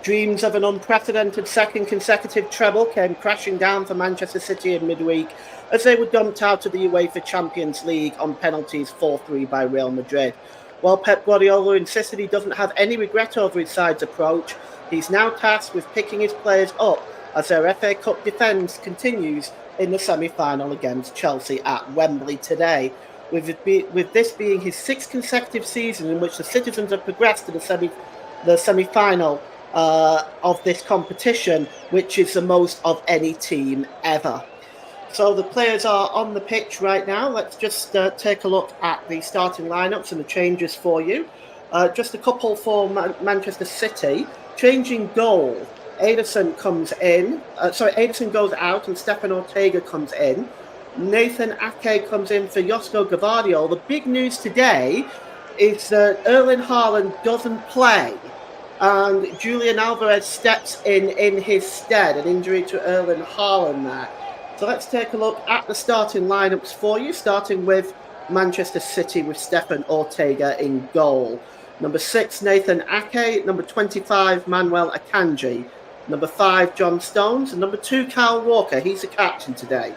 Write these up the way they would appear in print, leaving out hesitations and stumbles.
Dreams of an unprecedented second consecutive treble came crashing down for Manchester City in midweek as they were dumped out of the UEFA Champions League on penalties 4-3 by Real Madrid. While Pep Guardiola insisted he doesn't have any regret over his side's approach, he's now tasked with picking his players up as their FA Cup defence continues in the semi-final against Chelsea at Wembley today. With this being his sixth consecutive season in which the citizens have progressed to the semi-final of this competition, which is the most of any team ever. So the players are on the pitch right now. Let's just take a look at the starting lineups and the changes for you. Just a couple for Manchester City. Changing goal. Ederson comes in. Ederson goes out and Stefan Ortega comes in. Nathan Ake comes in for Josko Gvardiol. The big news today is that Erling Haaland doesn't play. And Julian Alvarez steps in his stead, an injury to Erling Haaland there. So let's take a look at the starting lineups for you, starting with Manchester City with Stefan Ortega in goal. Number 6, Nathan Ake. Number 25, Manuel Akanji. Number 5, John Stones. And number 2, Kyle Walker. He's the captain today.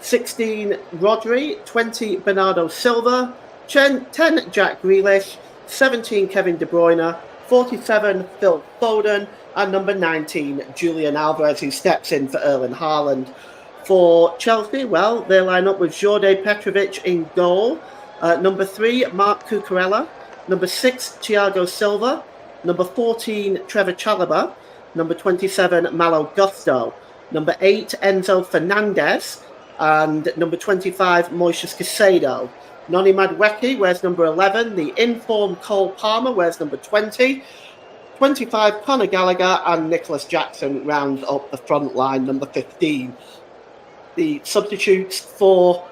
16, Rodri. 20, Bernardo Silva. 10, Jack Grealish. 17, Kevin De Bruyne. 47, Phil Foden. And number 19, Julian Alvarez, who steps in for Erling Haaland. For Chelsea, well, they line up with Jorge Petrovic in goal. Number 3, Marc Cucurella. Number 6, Thiago Silva. Number 14, Trevor Chalobah. Number 27, Malo Gusto. Number 8, Enzo Fernandez. And number 25, Moises Caicedo. Noni Madueke wears number 11. The informed Cole Palmer wears number 20. 25, Conor Gallagher. And Nicholas Jackson rounds up the front line, number 15. The substitutes for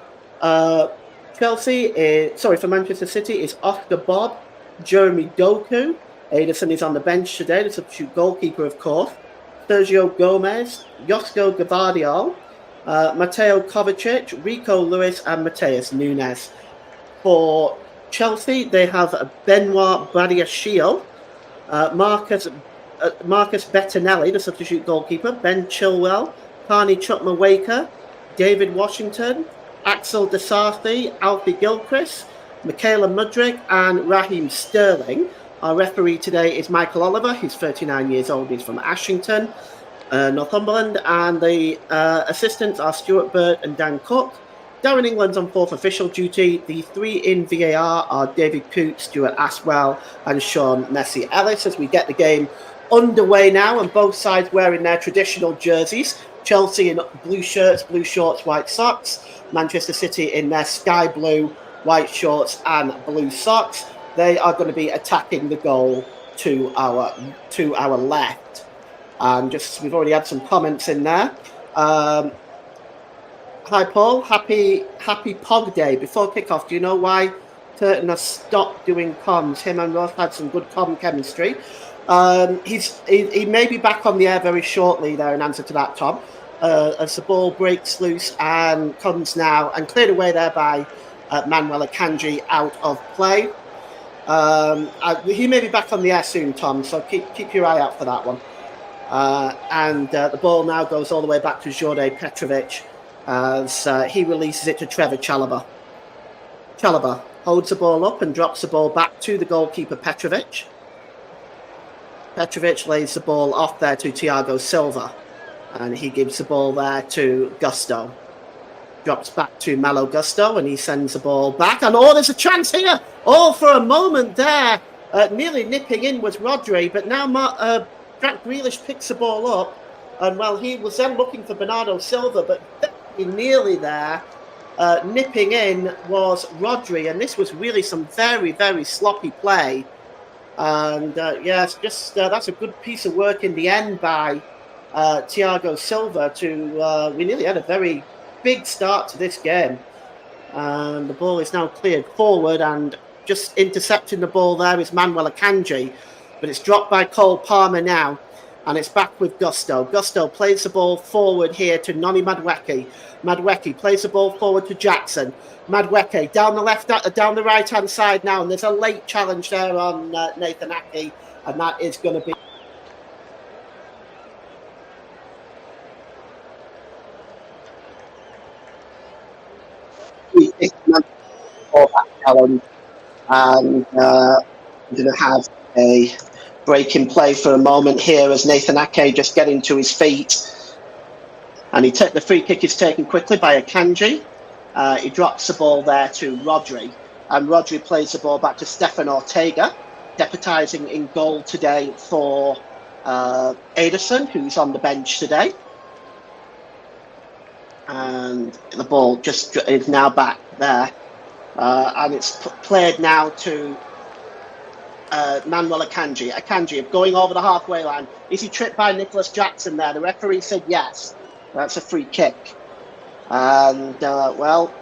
for Manchester City is Oscar Bob, Jeremy Doku. Ederson is on the bench today, the substitute goalkeeper, of course. Sergio Gomez, Josko Gvardiol, Mateo Kovacic, Rico Lewis, and Mateus Nunes. For Chelsea, they have Benoit Badiashile, Marcus Bettinelli, the substitute goalkeeper, Ben Chilwell, Carney Chukwuemeka, David Washington, Axel Disasi, Alfie Gilchrist, Michaela Mudryk, and Raheem Sterling. Our referee today is Michael Oliver. He's 39 years old. He's from Ashington, Northumberland. And the assistants are Stuart Burt and Dan Cook. Darren England's on fourth official duty. The 3 in VAR are David Coote, Stuart Aswell, and Sean Messi Ellis as we get the game underway now, and both sides wearing their traditional jerseys. Chelsea in blue shirts, blue shorts, white socks. Manchester City in their sky blue, white shorts and blue socks. They are going to be attacking the goal to our left. And just we've already had some comments in there. Hi Paul, happy Pog Day. Before kickoff, do you know why Turton has stopped doing comms? Him and Ross had some good comm chemistry. He may be back on the air very shortly there in answer to that, Tom. As the ball breaks loose and comes now and cleared away there by Manuel Akanji out of play. He may be back on the air soon, Tom, so keep your eye out for that one. The ball now goes all the way back to Jorge Petrovic as he releases it to Trevor Chalobah. Chalobah holds the ball up and drops the ball back to the goalkeeper Petrovic. Petrovic lays the ball off there to Thiago Silva, and he gives the ball there to Gusto. Drops back to Malo Gusto, and he sends the ball back. And there's a chance here! For a moment there, nearly nipping in was Rodri, but now Jack Grealish picks the ball up, and he was then looking for Bernardo Silva, but nearly there, nipping in was Rodri, and this was really some very, very sloppy play. And that's a good piece of work in the end by Thiago Silva we nearly had a very big start to this game. And the ball is now cleared forward, and just intercepting the ball there is Manuel Akanji, but it's dropped by Cole Palmer now. And it's back with Gusto. Gusto plays the ball forward here to Noni Madueke. Madueke plays the ball forward to Jackson. Madueke down the right-hand side now, and there's a late challenge there on Nathan Ake, and that is going to be for that challenge, and we're going to have a break in play for a moment here as Nathan Ake just getting to his feet. And the free kick is taken quickly by Akanji. He drops the ball there to Rodri. And Rodri plays the ball back to Stefan Ortega, deputising in goal today for Ederson, who's on the bench today. And the ball just is now back there. And it's played now to Manuel Akanji. Akanji going over the halfway line. Is he tripped by Nicholas Jackson there? The referee said yes. That's a free kick. And, well,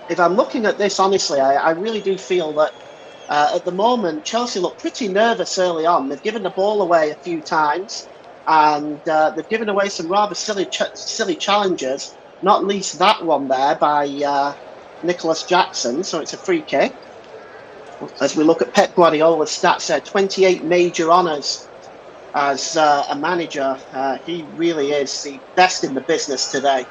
if I'm looking at this, honestly, I really do feel that at the moment, Chelsea look pretty nervous early on. They've given the ball away a few times, and they've given away some rather silly challenges, not least that one there by Nicholas Jackson. So it's a free kick. As we look at Pep Guardiola's stats there, 28 major honours as a manager. He really is the best in the business today.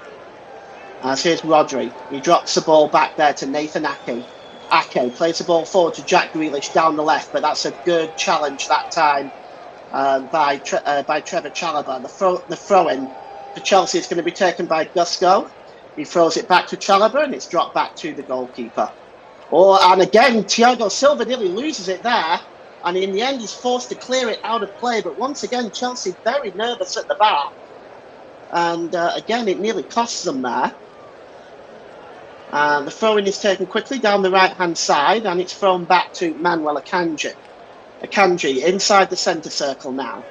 As here's Rodri. He drops the ball back there to Nathan Ake. Ake plays the ball forward to Jack Grealish down the left, but that's a good challenge that time by Trevor Chalobah. The throw-in for Chelsea is going to be taken by Gusto. He throws it back to Chalobah, and it's dropped back to the goalkeeper. And again, Thiago Silva nearly loses it there, and in the end he's forced to clear it out of play. But once again, Chelsea very nervous at the back, and again it nearly costs them there. And the throw-in is taken quickly down the right-hand side, and it's thrown back to Manuel Akanji. Akanji inside the centre circle now,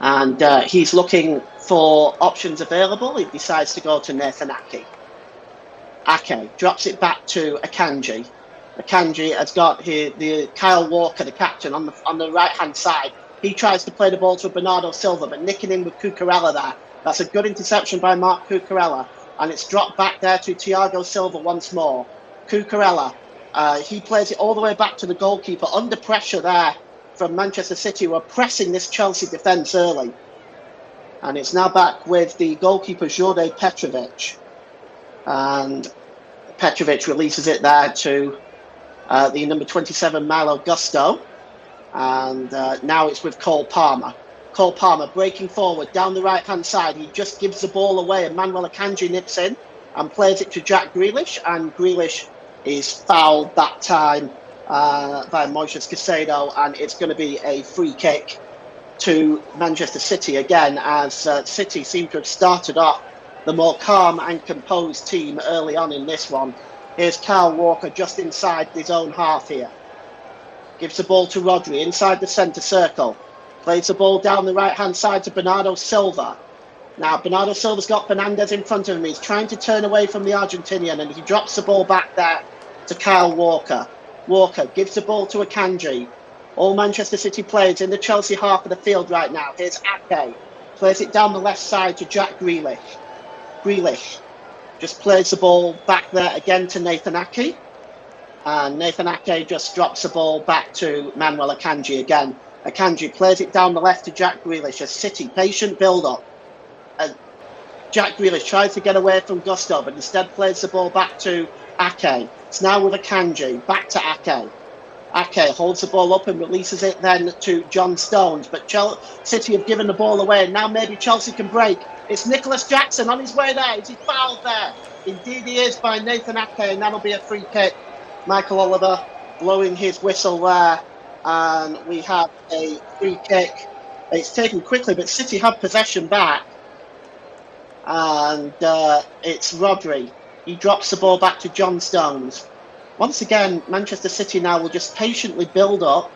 and he's looking for options available. He decides to go to Nathan Ake. Ake drops it back to Akanji. Akanji has got here the Kyle Walker, the captain, on the right-hand side. He tries to play the ball to Bernardo Silva, but nicking in with Cucurella there. That's a good interception by Marc Cucurella. And it's dropped back there to Thiago Silva once more. Cucurella, he plays it all the way back to the goalkeeper, under pressure there from Manchester City, who are pressing this Chelsea defence early. And it's now back with the goalkeeper, Jorde Petrovic. And Petrovic releases it there to the number 27, Malo Gusto. And now it's with Cole Palmer. Cole Palmer breaking forward down the right-hand side. He just gives the ball away, and Manuel Akanji nips in and plays it to Jack Grealish. And Grealish is fouled that time by Moises Caicedo, and it's going to be a free kick to Manchester City again, as City seem to have started off the more calm and composed team early on in this one. Here's Kyle Walker just inside his own half here. Gives the ball to Rodri inside the centre circle. Plays the ball down the right-hand side to Bernardo Silva. Now, Bernardo Silva's got Fernandes in front of him. He's trying to turn away from the Argentinian, and he drops the ball back there to Kyle Walker. Walker gives the ball to Akanji. All Manchester City players in the Chelsea half of the field right now. Here's Ake. Plays it down the left side to Jack Grealish. Grealish just plays the ball back there again to Nathan Ake. And Nathan Ake just drops the ball back to Manuel Akanji again. Akanji plays it down the left to Jack Grealish. A City patient build-up. Jack Grealish tries to get away from Gusto, but instead plays the ball back to Ake. It's now with Akanji. Back to Ake. Ake holds the ball up and releases it then to John Stones. But City have given the ball away, and now maybe Chelsea can break. It's Nicholas Jackson on his way there. Is he fouled there? Indeed he is, by Nathan Ake, and that'll be a free kick. Michael Oliver blowing his whistle there. And we have a free kick. It's taken quickly, but City have possession back. And it's Rodri. He drops the ball back to John Stones. Once again, Manchester City now will just patiently build up,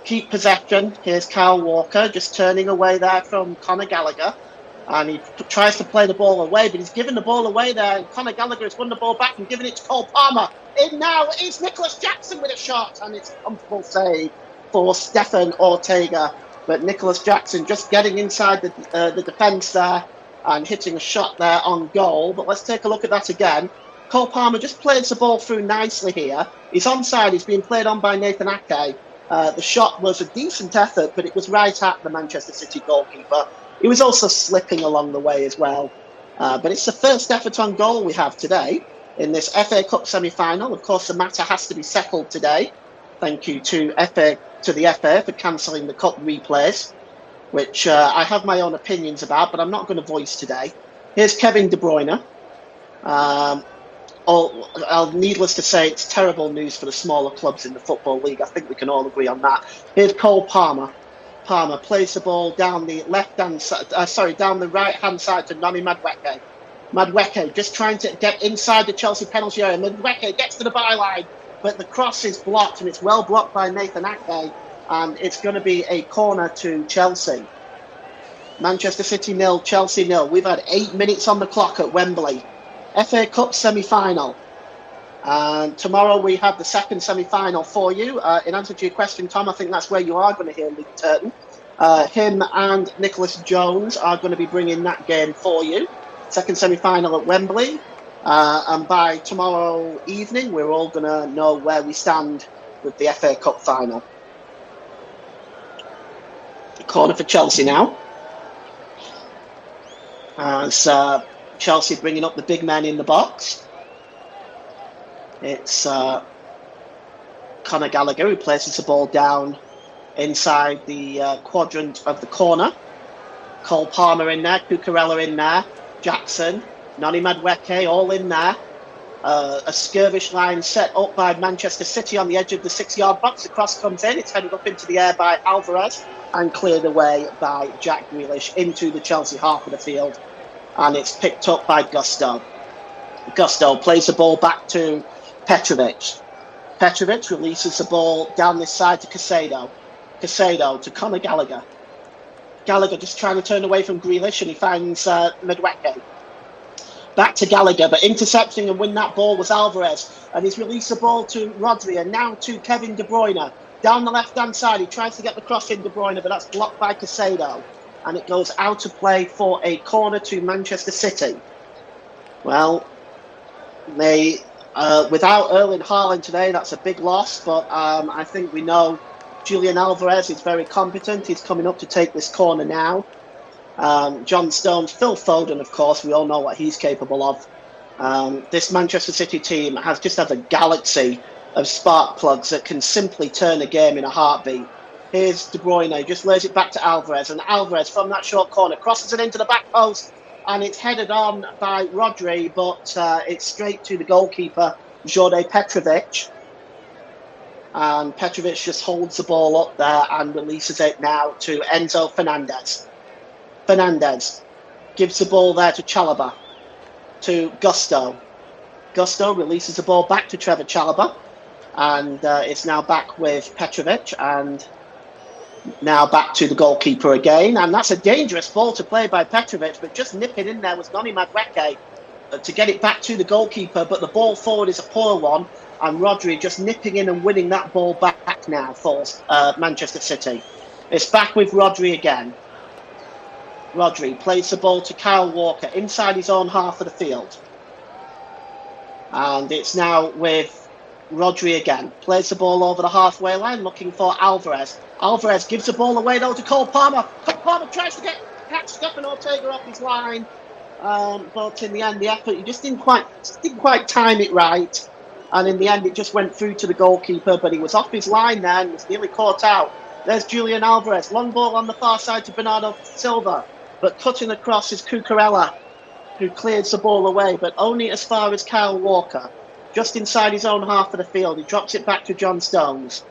keep possession. Here's Kyle Walker just turning away there from Conor Gallagher. And he tries to play the ball away, but he's given the ball away there. And Conor Gallagher has won the ball back and given it to Cole Palmer. In now is Nicholas Jackson with a shot, and it's a comfortable save for Stefan Ortega. but Nicholas Jackson just getting inside the defence there and hitting a shot there on goal. But let's take a look at that again. Cole Palmer just plays the ball through nicely here. He's onside. He's being played on by Nathan Ake. The shot was a decent effort, but it was right at the Manchester City goalkeeper. He was also slipping along the way as well. But it's the first effort on goal we have today in this FA Cup semi-final. Of course, the matter has to be settled today. Thank you to the FA for cancelling the cup replays, which I have my own opinions about, but I'm not going to voice today. Here's Kevin De Bruyne. Needless to say, it's terrible news for the smaller clubs in the Football League. I think we can all agree on that. Here's Cole Palmer. Palmer plays the ball down the down the right-hand side to Noni Madueke. Madueke just trying to get inside the Chelsea penalty area. Madueke gets to the byline, but the cross is blocked, and it's well blocked by Nathan Ake, and it's going to be a corner to Chelsea. Manchester City 0, Chelsea 0. We've had 8 minutes on the clock at Wembley. FA Cup semi-final. And tomorrow we have the second semi-final for you. In answer to your question, Tom, I think that's where you are going to hear Luke Turton. Him and Nicholas Jones are going to be bringing that game for you. Second semi-final at Wembley. And by tomorrow evening, we're all going to know where we stand with the FA Cup final. Corner for Chelsea now. As Chelsea bringing up the big men in the box. It's Conor Gallagher who places the ball down inside the quadrant of the corner. Cole Palmer in there, Cucurella in there, Jackson, Noni Madueke all in there. A skirmish line set up by Manchester City on the edge of the 6-yard box. The cross comes in, it's headed up into the air by Alvarez and cleared away by Jack Grealish into the Chelsea half of the field. And it's picked up by Gusto. Gusto plays the ball back to Petrovic. Petrovic releases the ball down this side to Caicedo. Caicedo to Conor Gallagher. Gallagher just trying to turn away from Grealish, and he finds Madueke. Back to Gallagher, but intercepting and win that ball was Alvarez. And he's released the ball to Rodri, and now to Kevin De Bruyne. Down the left-hand side, he tries to get the cross in De Bruyne, but that's blocked by Caicedo. And it goes out of play for a corner to Manchester City. Well, they without Erling Haaland today, that's a big loss. But I think we know Julian Alvarez is very competent. He's coming up to take this corner now. John Stones, Phil Foden, of course, we all know what he's capable of. This Manchester City team has a galaxy of spark plugs that can simply turn a game in a heartbeat. Here's De Bruyne, just lays it back to Alvarez, and Alvarez from that short corner crosses it into the back post, and it's headed on by Rodri, but it's straight to the goalkeeper, Jorge Petrovic. And Petrovic just holds the ball up there and releases it now to Enzo Fernandez. Fernandez gives the ball there to Chalobah, to Gusto. Gusto releases the ball back to Trevor Chalobah, and it's now back with Petrovic, and now back to the goalkeeper again. And that's a dangerous ball to play by Petrovic, but just nipping in there was Noni Madueke to get it back to the goalkeeper, but the ball forward is a poor one, and Rodri just nipping in and winning that ball back now for Manchester City. It's back with Rodri again. Rodri plays the ball to Kyle Walker inside his own half of the field. And it's now with Rodri again. Plays the ball over the halfway line, looking for Alvarez. Alvarez gives the ball away though to Cole Palmer. Cole Palmer tries to catch Stefan Ortega off his line. But in the end, the effort, he just didn't quite time it right. And in the end, it just went through to the goalkeeper, but he was off his line there and was nearly caught out. There's Julian Alvarez. Long ball on the far side to Bernardo Silva. But cutting across is Cucurella, who clears the ball away, but only as far as Kyle Walker. Just inside his own half of the field. He drops it back to John Stones.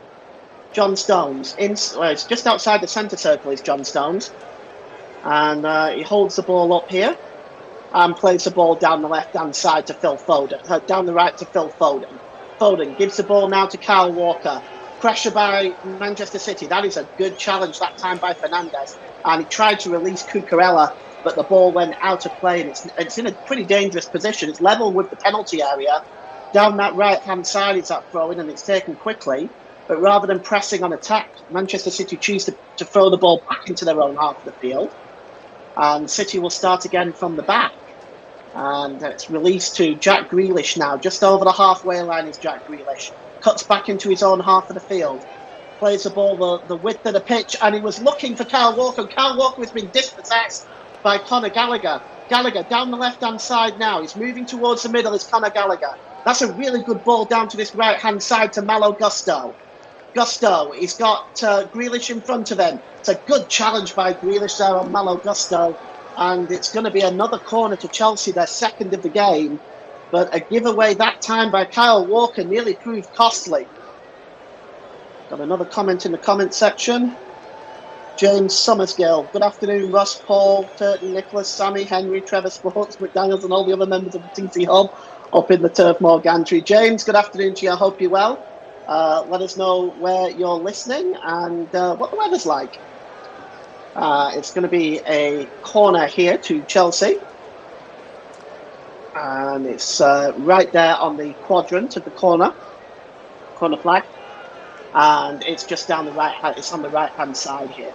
John Stones. It's just outside the centre circle is John Stones. And he holds the ball up here and plays the ball down the left-hand side to Phil Foden. Down the right to Phil Foden. Foden gives the ball now to Kyle Walker. Pressure by Manchester City. That is a good challenge that time by Fernandez. And he tried to release Cucurella, but the ball went out of play, and it's in a pretty dangerous position. It's level with the penalty area. Down that right-hand side is that throw-in, and it's taken quickly. But rather than pressing on attack, Manchester City choose to throw the ball back into their own half of the field. And City will start again from the back. And it's released to Jack Grealish now. Just over the halfway line is Jack Grealish. Cuts back into his own half of the field. Plays the ball the width of the pitch. And he was looking for Kyle Walker. Kyle Walker has been dispossessed by Conor Gallagher. Gallagher down the left-hand side now. He's moving towards the middle. It's Conor Gallagher. That's a really good ball down to this right-hand side to Malo Gusto. Gusto, he's got Grealish in front of him. It's a good challenge by Grealish there on Malo Gusto. And it's going to be another corner to Chelsea, their second of the game. But a giveaway that time by Kyle Walker nearly proved costly. Got another comment in the comment section. James Summersgill. Good afternoon, Ross, Paul, Turton, Nicholas, Sammy, Henry, Trevor Sports, McDaniels and all the other members of the TC Hub up in the Turf Moor gantry. James, good afternoon to you. I hope you're well. Let us know where you're listening and what the weather's like. It's going to be a corner here to Chelsea. And it's right there on the quadrant of the corner flag. And it's just down the right hand, it's on the right hand side here.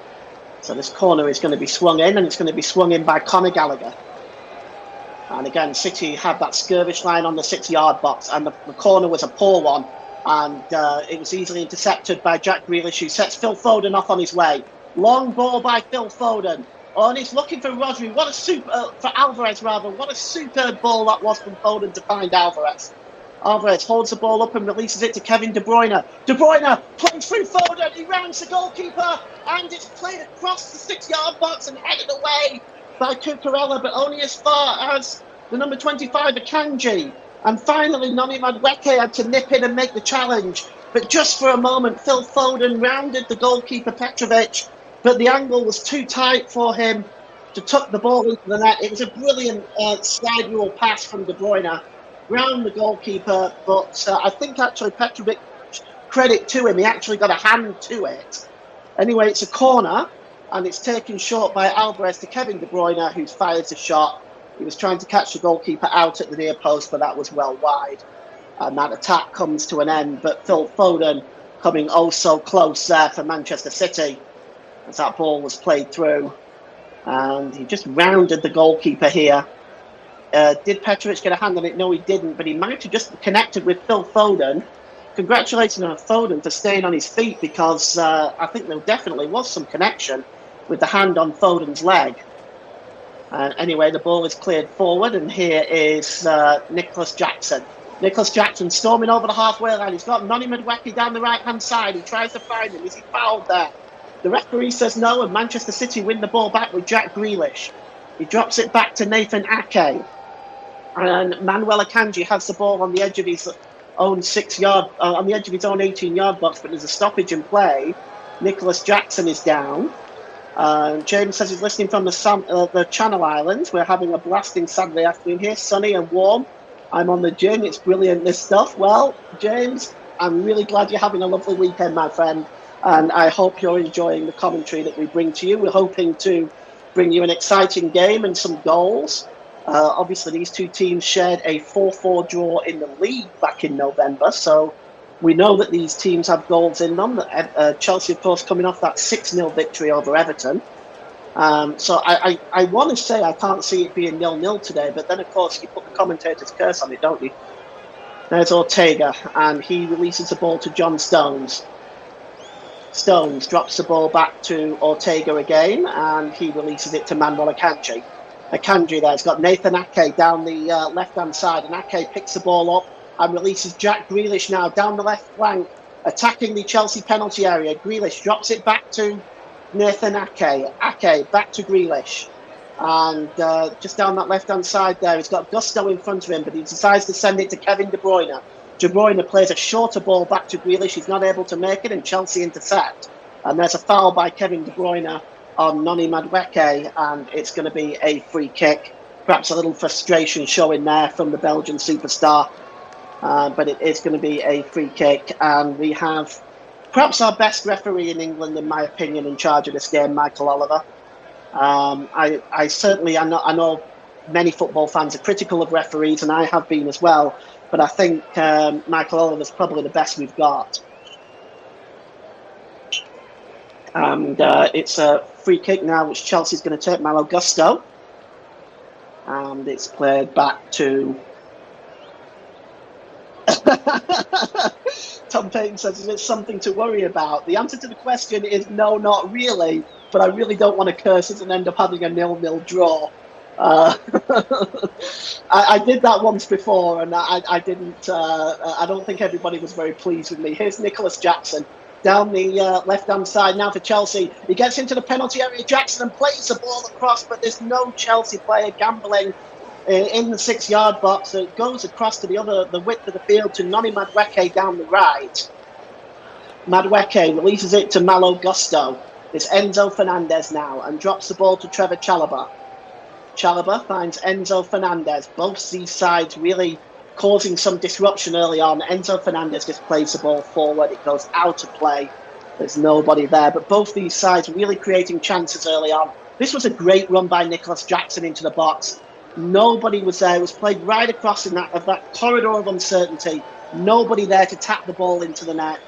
So this corner is going to be swung in, and it's going to be swung in by Conor Gallagher. And again, City had that skirmish line on the 6-yard box, and the corner was a poor one. And it was easily intercepted by Jack Grealish, who sets Phil Foden off on his way. Long ball by Phil Foden. Oh, and he's looking for Rodri. For Alvarez, rather. What a superb ball that was from Foden to find Alvarez. Alvarez holds the ball up and releases it to Kevin De Bruyne. De Bruyne plays through Foden. He rounds the goalkeeper, and it's played across the 6-yard box and headed away by Cucurella, but only as far as the number 25, Akanji. And finally, Noni Madueke had to nip in and make the challenge. But just for a moment, Phil Foden rounded the goalkeeper Petrovic, but the angle was too tight for him to tuck the ball into the net. It was a brilliant slide rule pass from De Bruyne, round the goalkeeper, but I think actually Petrovic, credit to him, he actually got a hand to it. Anyway, it's a corner, and it's taken short by Alvarez to Kevin De Bruyne, who fires the shot. He was trying to catch the goalkeeper out at the near post, but that was well wide. And that attack comes to an end. But Phil Foden coming oh so close there for Manchester City as that ball was played through. And he just rounded the goalkeeper here. Did Petrovic get a hand on it? No, he didn't. But he managed to just connect it with Phil Foden. Congratulations on Foden for staying on his feet, because I think there definitely was some connection with the hand on Foden's leg. Anyway, the ball is cleared forward, and here is Nicholas Jackson. Nicholas Jackson storming over the halfway line. He's got Noni Madueke down the right-hand side. He tries to find him. Is he fouled there? The referee says no, and Manchester City win the ball back with Jack Grealish. He drops it back to Nathan Ake. And Manuel Akanji has the ball on the edge of his own 6-yard, on the edge of his own 18-yard box, but there's a stoppage in play. Nicholas Jackson is down. James says he's listening from the Channel Islands. We're having a blasting Saturday afternoon here, sunny and warm. I'm on the gym. It's brilliant, this stuff. Well, James, I'm really glad you're having a lovely weekend, my friend. And I hope you're enjoying the commentary that we bring to you. We're hoping to bring you an exciting game and some goals. Obviously, these two teams shared a 4-4 draw in the league back in November. So we know that these teams have goals in them. Chelsea, of course, coming off that 6-0 victory over Everton. So I want to say I can't see it being 0-0 today, but then, of course, you put the commentator's curse on it, don't you? There's Ortega, and he releases the ball to John Stones. Stones drops the ball back to Ortega again, and he releases it to Manuel Akanji. Akanji there's got Nathan Ake down the left-hand side, and Ake picks the ball up and releases Jack Grealish now down the left flank, attacking the Chelsea penalty area. Grealish drops it back to Nathan Ake. Ake back to Grealish. And just down that left-hand side there, he's got Gusto in front of him, but he decides to send it to Kevin De Bruyne. De Bruyne plays a shorter ball back to Grealish. He's not able to make it, and Chelsea intercept. And there's a foul by Kevin De Bruyne on Noni Madueke, and it's going to be a free kick. Perhaps a little frustration showing there from the Belgian superstar. But it is going to be a free kick, and we have perhaps our best referee in England, in my opinion, in charge of this game, Michael Oliver. I certainly, I know many football fans are critical of referees, and I have been as well, but I think Michael Oliver is probably the best we've got. And it's a free kick now, which Chelsea's going to take, Malo Gusto. And it's played back to... Tom Payton says, is it something to worry about? The answer to the question is no, not really. But I really don't want to curse it and end up having a 0-0 draw. I did that once before, and I didn't. I don't think everybody was very pleased with me. Here's Nicholas Jackson down the left-hand side now for Chelsea. He gets into the penalty area, Jackson, and plays the ball across, but there's no Chelsea player gambling in the 6-yard box. So it goes across to the width of the field to Noni Madueke down the right. Madueke releases it to Malo Gusto. It's Enzo Fernandez now and drops the ball to Trevor Chalobah. Chalobah finds Enzo Fernandez. Both these sides really causing some disruption early on. Enzo Fernandez just plays the ball forward. It goes out of play. There's nobody there. But both these sides really creating chances early on. This was a great run by Nicholas Jackson into the box. Nobody was there. It was played right across in that corridor of uncertainty. Nobody there to tap the ball into the net.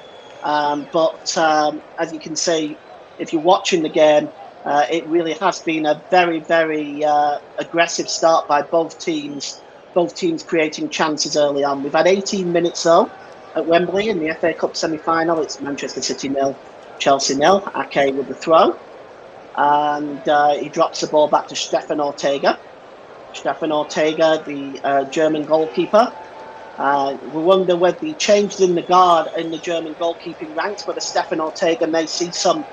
But as you can see, if you're watching the game, it really has been a very, very aggressive start by both teams. Both teams creating chances early on. We've had 18 minutes, though, at Wembley in the FA Cup semi-final. It's Manchester City 0, Chelsea 0. Ake with the throw. And he drops the ball back to Stefan Ortega. Stefan Ortega, the German goalkeeper. We wonder whether he changed in the guard in the German goalkeeping ranks, whether Stefan Ortega may see some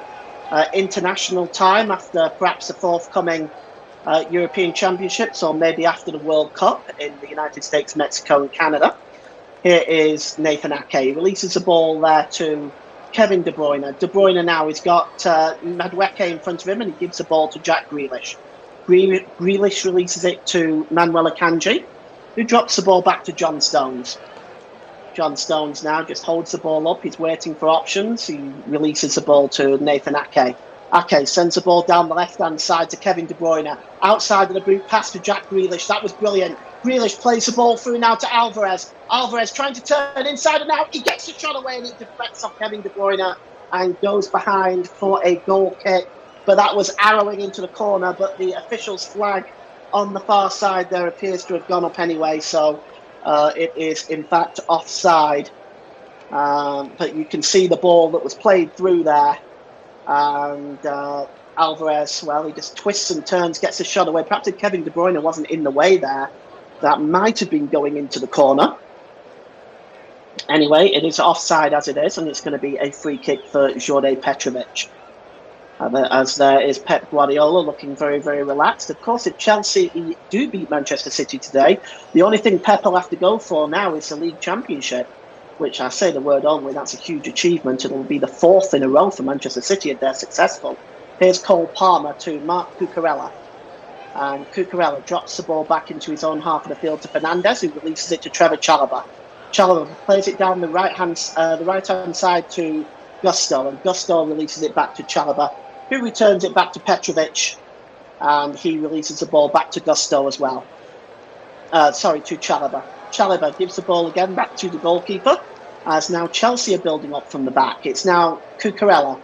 international time after perhaps the forthcoming European Championships, or maybe after the World Cup in the United States, Mexico and Canada. Here is Nathan Ake. He releases the ball there to Kevin De Bruyne. De Bruyne now has got Madueke in front of him, and he gives the ball to Jack Grealish. Grealish releases it to Manuel Akanji, who drops the ball back to John Stones. John Stones now just holds the ball up. He's waiting for options. He releases the ball to Nathan Ake. Ake sends the ball down the left-hand side to Kevin De Bruyne. Outside of the boot, pass to Jack Grealish. That was brilliant. Grealish plays the ball through now to Alvarez. Alvarez trying to turn inside and out. He gets the shot away and it deflects off Kevin De Bruyne and goes behind for a goal kick. But that was arrowing into the corner. But the official's flag on the far side there appears to have gone up anyway. So it is, in fact, offside. But you can see the ball that was played through there. And Alvarez, well, he just twists and turns, gets a shot away. Perhaps if Kevin De Bruyne wasn't in the way there, that might have been going into the corner. Anyway, it is offside as it is, and it's going to be a free kick for Jorge Petrovic. As there is Pep Guardiola looking very, very relaxed. Of course, if Chelsea do beat Manchester City today, the only thing Pep will have to go for now is the league championship, which I say the word only, that's a huge achievement. It'll be the 4th in a row for Manchester City if they're successful. Here's Cole Palmer to Marc Cucurella. And Cucurella drops the ball back into his own half of the field to Fernandez, who releases it to Trevor Chalobah. Chalobah plays it down the right-hand side to Gusto, and Gusto releases it back to Chalobah, who returns it back to Petrovic, and he releases the ball back to Gusto as well. To Chalobah. Chalobah gives the ball again back to the goalkeeper, as now Chelsea are building up from the back. It's now Cucurella.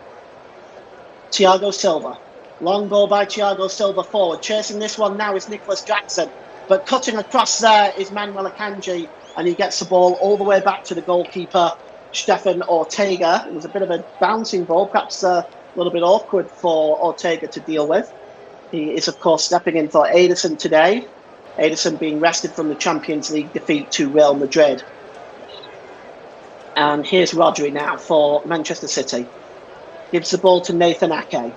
Thiago Silva. Long ball by Thiago Silva forward. Chasing this one now is Nicholas Jackson. But cutting across there is Manuel Akanji, and he gets the ball all the way back to the goalkeeper, Stefan Ortega. It was a bit of a bouncing ball, perhaps a little bit awkward for Ortega to deal with. He is, of course, stepping in for Ederson today. Ederson being rested from the Champions League defeat to Real Madrid. And here's Rodri now for Manchester City. Gives the ball to Nathan Ake.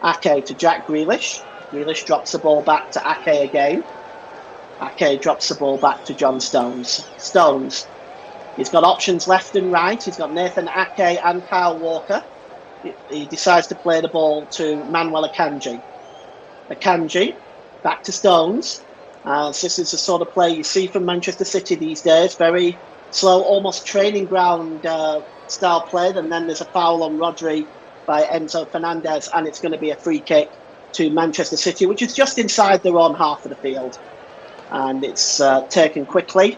Ake to Jack Grealish. Grealish drops the ball back to Ake again. Ake drops the ball back to John Stones. Stones. He's got options left and right. He's got Nathan Ake and Kyle Walker. He decides to play the ball to Manuel Akanji. Akanji, back to Stones. This is the sort of play you see from Manchester City these days. Very slow, almost training ground style play. And then there's a foul on Rodri by Enzo Fernandez. And it's going to be a free kick to Manchester City, which is just inside their own half of the field. And it's taken quickly.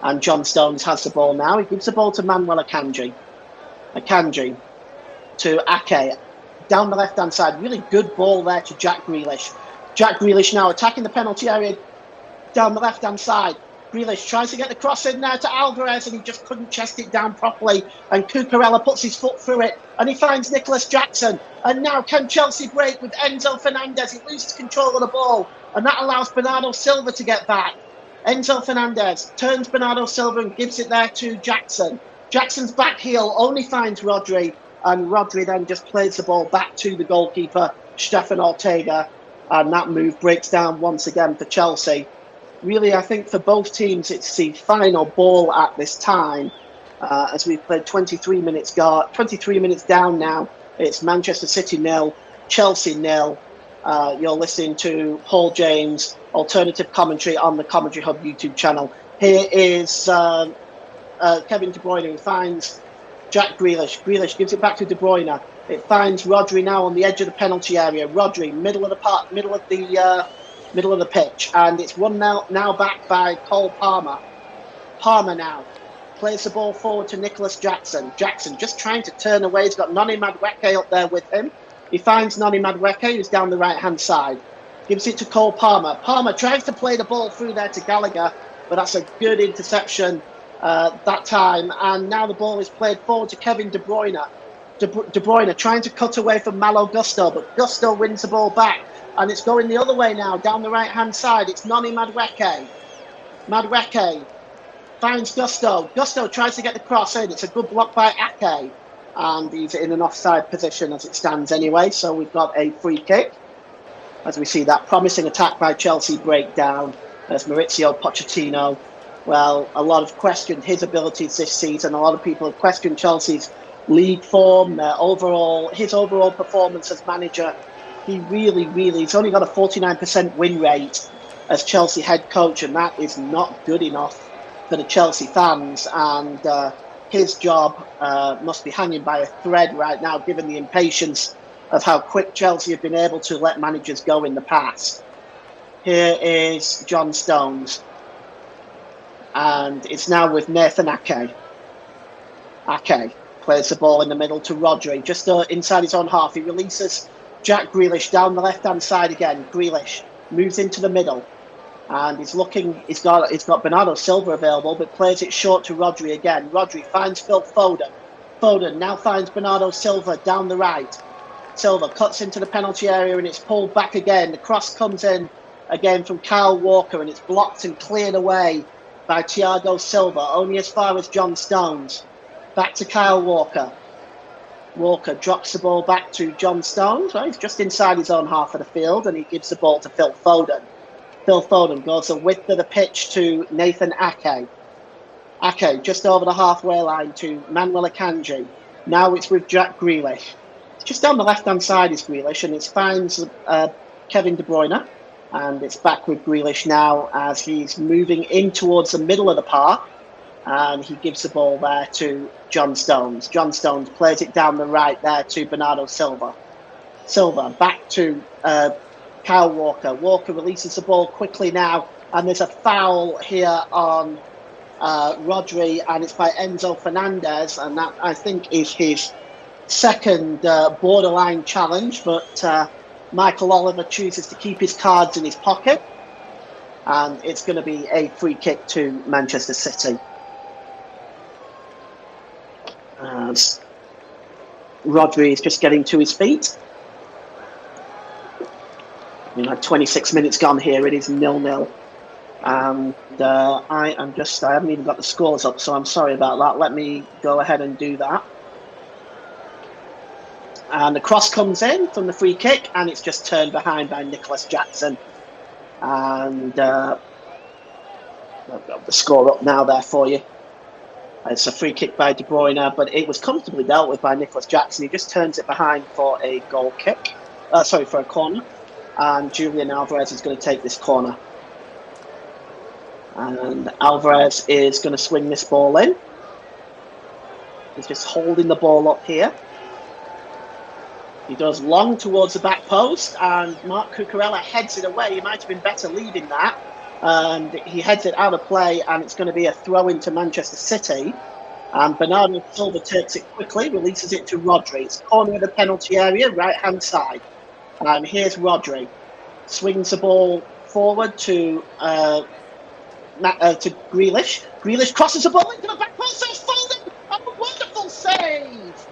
And John Stones has the ball now. He gives the ball to Manuel Akanji. Akanji to Ake. down the left-hand side. Really good ball there to Jack Grealish. Jack Grealish now attacking the penalty area down the left-hand side. Grealish tries to get the cross in there to Alvarez, and he just couldn't chest it down properly. And Cucurella puts his foot through it, and he finds Nicholas Jackson. And now can Chelsea break with Enzo Fernandez? He loses control of the ball, and that allows Bernardo Silva to get back. Enzo Fernandez turns Bernardo Silva and gives it there to Jackson. Jackson's back heel only finds Rodri, and Rodri then just plays the ball back to the goalkeeper, Stefan Ortega, and that move breaks down once again for Chelsea. Really, I think for both teams, it's the final ball at this time. As we've played 23 minutes down now. It's Manchester City 0, Chelsea 0. You're listening to Paul James, alternative commentary on the Commentary Hub YouTube channel. Here is Kevin De Bruyne, who finds Jack Grealish. Grealish gives it back to De Bruyne. It finds Rodri now on the edge of the penalty area. Rodri, middle of the pitch, and it's run now back by Cole Palmer. Palmer now plays the ball forward to Nicholas Jackson. Jackson just trying to turn away. He's got Noni Madueke up there with him. He finds Noni Madueke, who's down the right-hand side. Gives it to Cole Palmer. Palmer tries to play the ball through there to Gallagher, but that's a good interception that time. And now the ball is played forward to Kevin De Bruyne. De Bruyne trying to cut away from Malo Gusto, but Gusto wins the ball back. And it's going the other way now, down the right-hand side. It's Noni Madueke. Madueke finds Gusto. Gusto tries to get the cross in. It's a good block by Ake. And he's in an offside position as it stands anyway. So we've got a free kick. As we see that promising attack by Chelsea break down. As Maurizio Pochettino, well, a lot have questioned his abilities this season. A lot of people have questioned Chelsea's league form, his overall performance as manager. He really, he's only got a 49% win rate as Chelsea head coach, and that is not good enough for the Chelsea fans. And his job must be hanging by a thread right now, given the impatience of how quick Chelsea have been able to let managers go in the past. Here is John Stones, and it's now with Nathan Ake. Ake plays the ball in the middle to Rodri, just inside his own half. He releases Jack Grealish down the left-hand side again. Grealish moves into the middle, and he's got Bernardo Silva available, but plays it short to Rodri again. Rodri finds Phil Foden. Foden now finds Bernardo Silva down the right. Silva cuts into the penalty area, and it's pulled back again. The cross comes in again from Kyle Walker, and it's blocked and cleared away by Thiago Silva, only as far as John Stones. Back to Kyle Walker. Walker drops the ball back to John Stones. Right? He's just inside his own half of the field, and he gives the ball to Phil Foden. Phil Foden goes the width of the pitch to Nathan Ake. Ake just over the halfway line to Manuel Akanji. Now it's with Jack Grealish. It's just down the left-hand side is Grealish, and it finds Kevin De Bruyne. And it's back with Grealish now as he's moving in towards the middle of the park. And he gives the ball there to John Stones. John Stones plays it down the right there to Bernardo Silva. Silva back to Kyle Walker. Walker releases the ball quickly now, and there's a foul here on Rodri, and it's by Enzo Fernandez, and that, I think, is his second borderline challenge, but Michael Oliver chooses to keep his cards in his pocket, and it's going to be a free kick to Manchester City. As Rodri is just getting to his feet. We had 26 minutes gone here. It is 0-0. And I haven't even got the scores up, so I'm sorry about that. Let me go ahead and do that. And the cross comes in from the free kick, and it's just turned behind by Nicholas Jackson. And I've got the score up now there for you. It's a free kick by De Bruyne, but it was comfortably dealt with by Nicholas Jackson. He just turns it behind for a goal kick. For a corner. And Julian Alvarez is going to take this corner. And Alvarez is going to swing this ball in. He's just holding the ball up here. He does long towards the back post, and Marc Cucurella heads it away. He might have been better leaving that. And he heads it out of play, and it's going to be a throw into Manchester City. And Bernardo Silva takes it quickly, releases it to Rodri. It's corner of the penalty area, right-hand side. And here's Rodri. Swings the ball forward to Grealish. Grealish crosses the ball into the back post. It's Foden. A wonderful save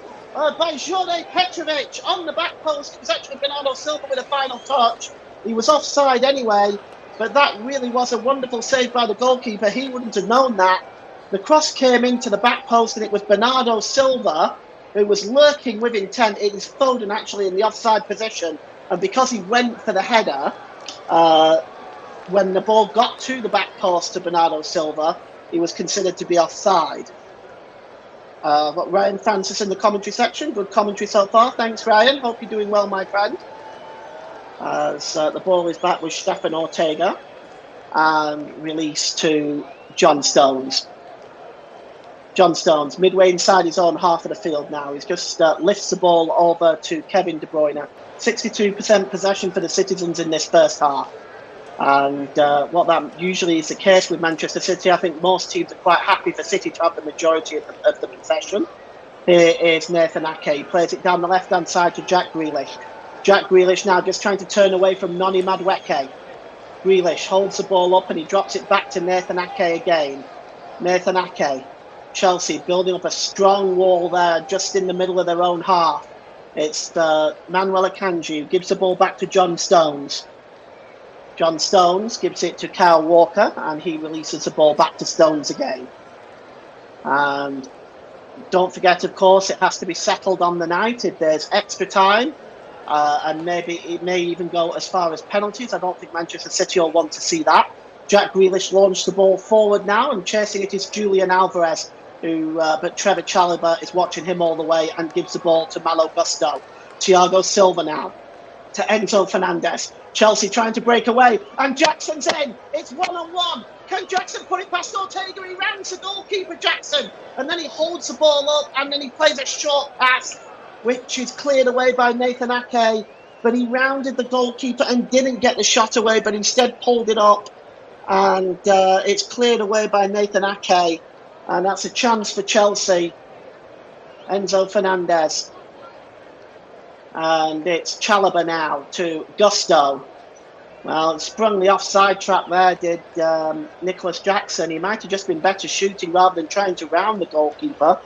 by Jure Petrovic on the back post. It was actually Bernardo Silva with a final touch. He was offside anyway, but that really was a wonderful save by the goalkeeper. He wouldn't have known that. The cross came into the back post, and it was Bernardo Silva who was lurking with intent. It is Foden actually in the offside position, and because he went for the header, when the ball got to the back post to Bernardo Silva, he was considered to be offside. Ryan Francis in the commentary section. Good commentary so far. Thanks, Ryan. Hope you're doing well, my friend. So the ball is back with Stefan Ortega and released to John Stones. John Stones, midway inside his own half of the field now. He's just lifts the ball over to Kevin De Bruyne. 62% possession for the Citizens in this first half. And what that usually is the case with Manchester City, I think most teams are quite happy for City to have the majority of the possession. Here is Nathan Ake. He plays it down the left-hand side to Jack Grealish. Jack Grealish now just trying to turn away from Noni Madueke. Grealish holds the ball up and he drops it back to Nathan Ake again. Nathan Ake. Chelsea building up a strong wall there just in the middle of their own half. It's Manuel Akanji who gives the ball back to John Stones. John Stones gives it to Kyle Walker and he releases the ball back to Stones again. And don't forget, of course, it has to be settled on the night if there's extra time. And maybe it may even go as far as penalties. I don't think Manchester City will want to see that. Jack Grealish launched the ball forward now, and chasing it is Julian Alvarez, but Trevor Chalobah is watching him all the way and gives the ball to Malo Gusto. Thiago Silva now to Enzo Fernandez. Chelsea trying to break away, and Jackson's in. It's one-on-one. Can Jackson put it past Ortega? He rounds the goalkeeper, Jackson, and then he holds the ball up, and then he plays a short pass, which is cleared away by Nathan Ake, but he rounded the goalkeeper and didn't get the shot away, but instead pulled it up, and it's cleared away by Nathan Ake, and that's a chance for Chelsea. Enzo Fernandez. And it's Chalobah now to Gusto. Well, sprung the offside trap there, did Nicholas Jackson. He might have just been better shooting rather than trying to round the goalkeeper.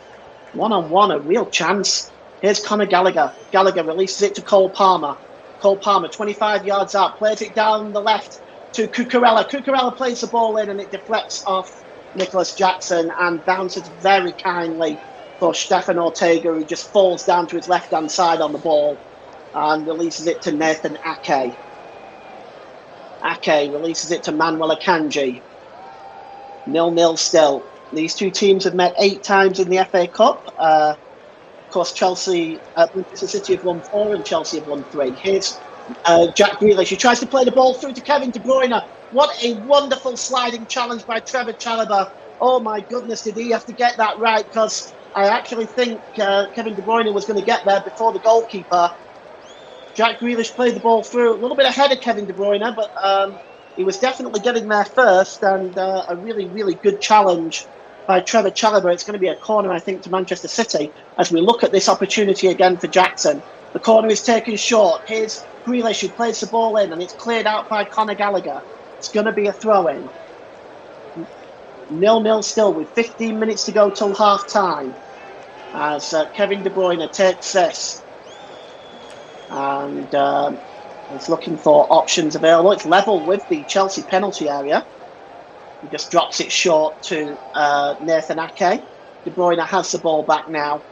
One-on-one, a real chance. Here's Conor Gallagher. Gallagher releases it to Cole Palmer. Cole Palmer, 25 yards out, plays it down the left to Cucurella. Cucurella plays the ball in and it deflects off Nicholas Jackson and bounces very kindly for Stefan Ortega, who just falls down to his left-hand side on the ball and releases it to Nathan Ake. Ake releases it to Manuel Akanji. 0-0 still. These two teams have met 8 times in the FA Cup. Of course, Manchester City have won 4 and Chelsea have won 3. Here's Jack Grealish. He tries to play the ball through to Kevin De Bruyne. What a wonderful sliding challenge by Trevor Chalobah. Oh my goodness, did he have to get that right? Because I actually think Kevin De Bruyne was going to get there before the goalkeeper. Jack Grealish played the ball through, a little bit ahead of Kevin De Bruyne, but he was definitely getting there first, and a really, really good challenge by Trevor Chalobah. It's going to be a corner, I think, to Manchester City as we look at this opportunity again for Jackson. The corner is taken short. Here's Grealish who plays the ball in, and it's cleared out by Conor Gallagher. It's going to be a throw-in. 0-0 still with 15 minutes to go till half-time as Kevin De Bruyne takes this and is looking for options available. It's level with the Chelsea penalty area. He just drops it short to Nathan Ake. De Bruyne has the ball back now.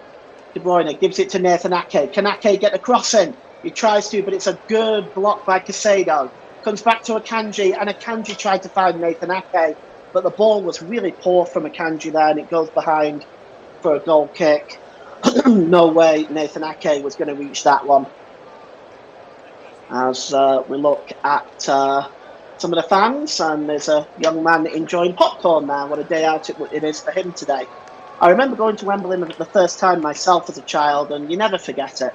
De Bruyne gives it to Nathan Ake. Can Ake get the cross in? He tries to, but it's a good block by Caicedo. Comes back to Akanji, and Akanji tried to find Nathan Ake, but the ball was really poor from Akanji there, and it goes behind for a goal kick. No way Nathan Ake was going to reach that one. As we look at some of the fans, and there's a young man enjoying popcorn now. What a day out it is for him today. I remember going to Wembley the first time myself as a child, and you never forget it.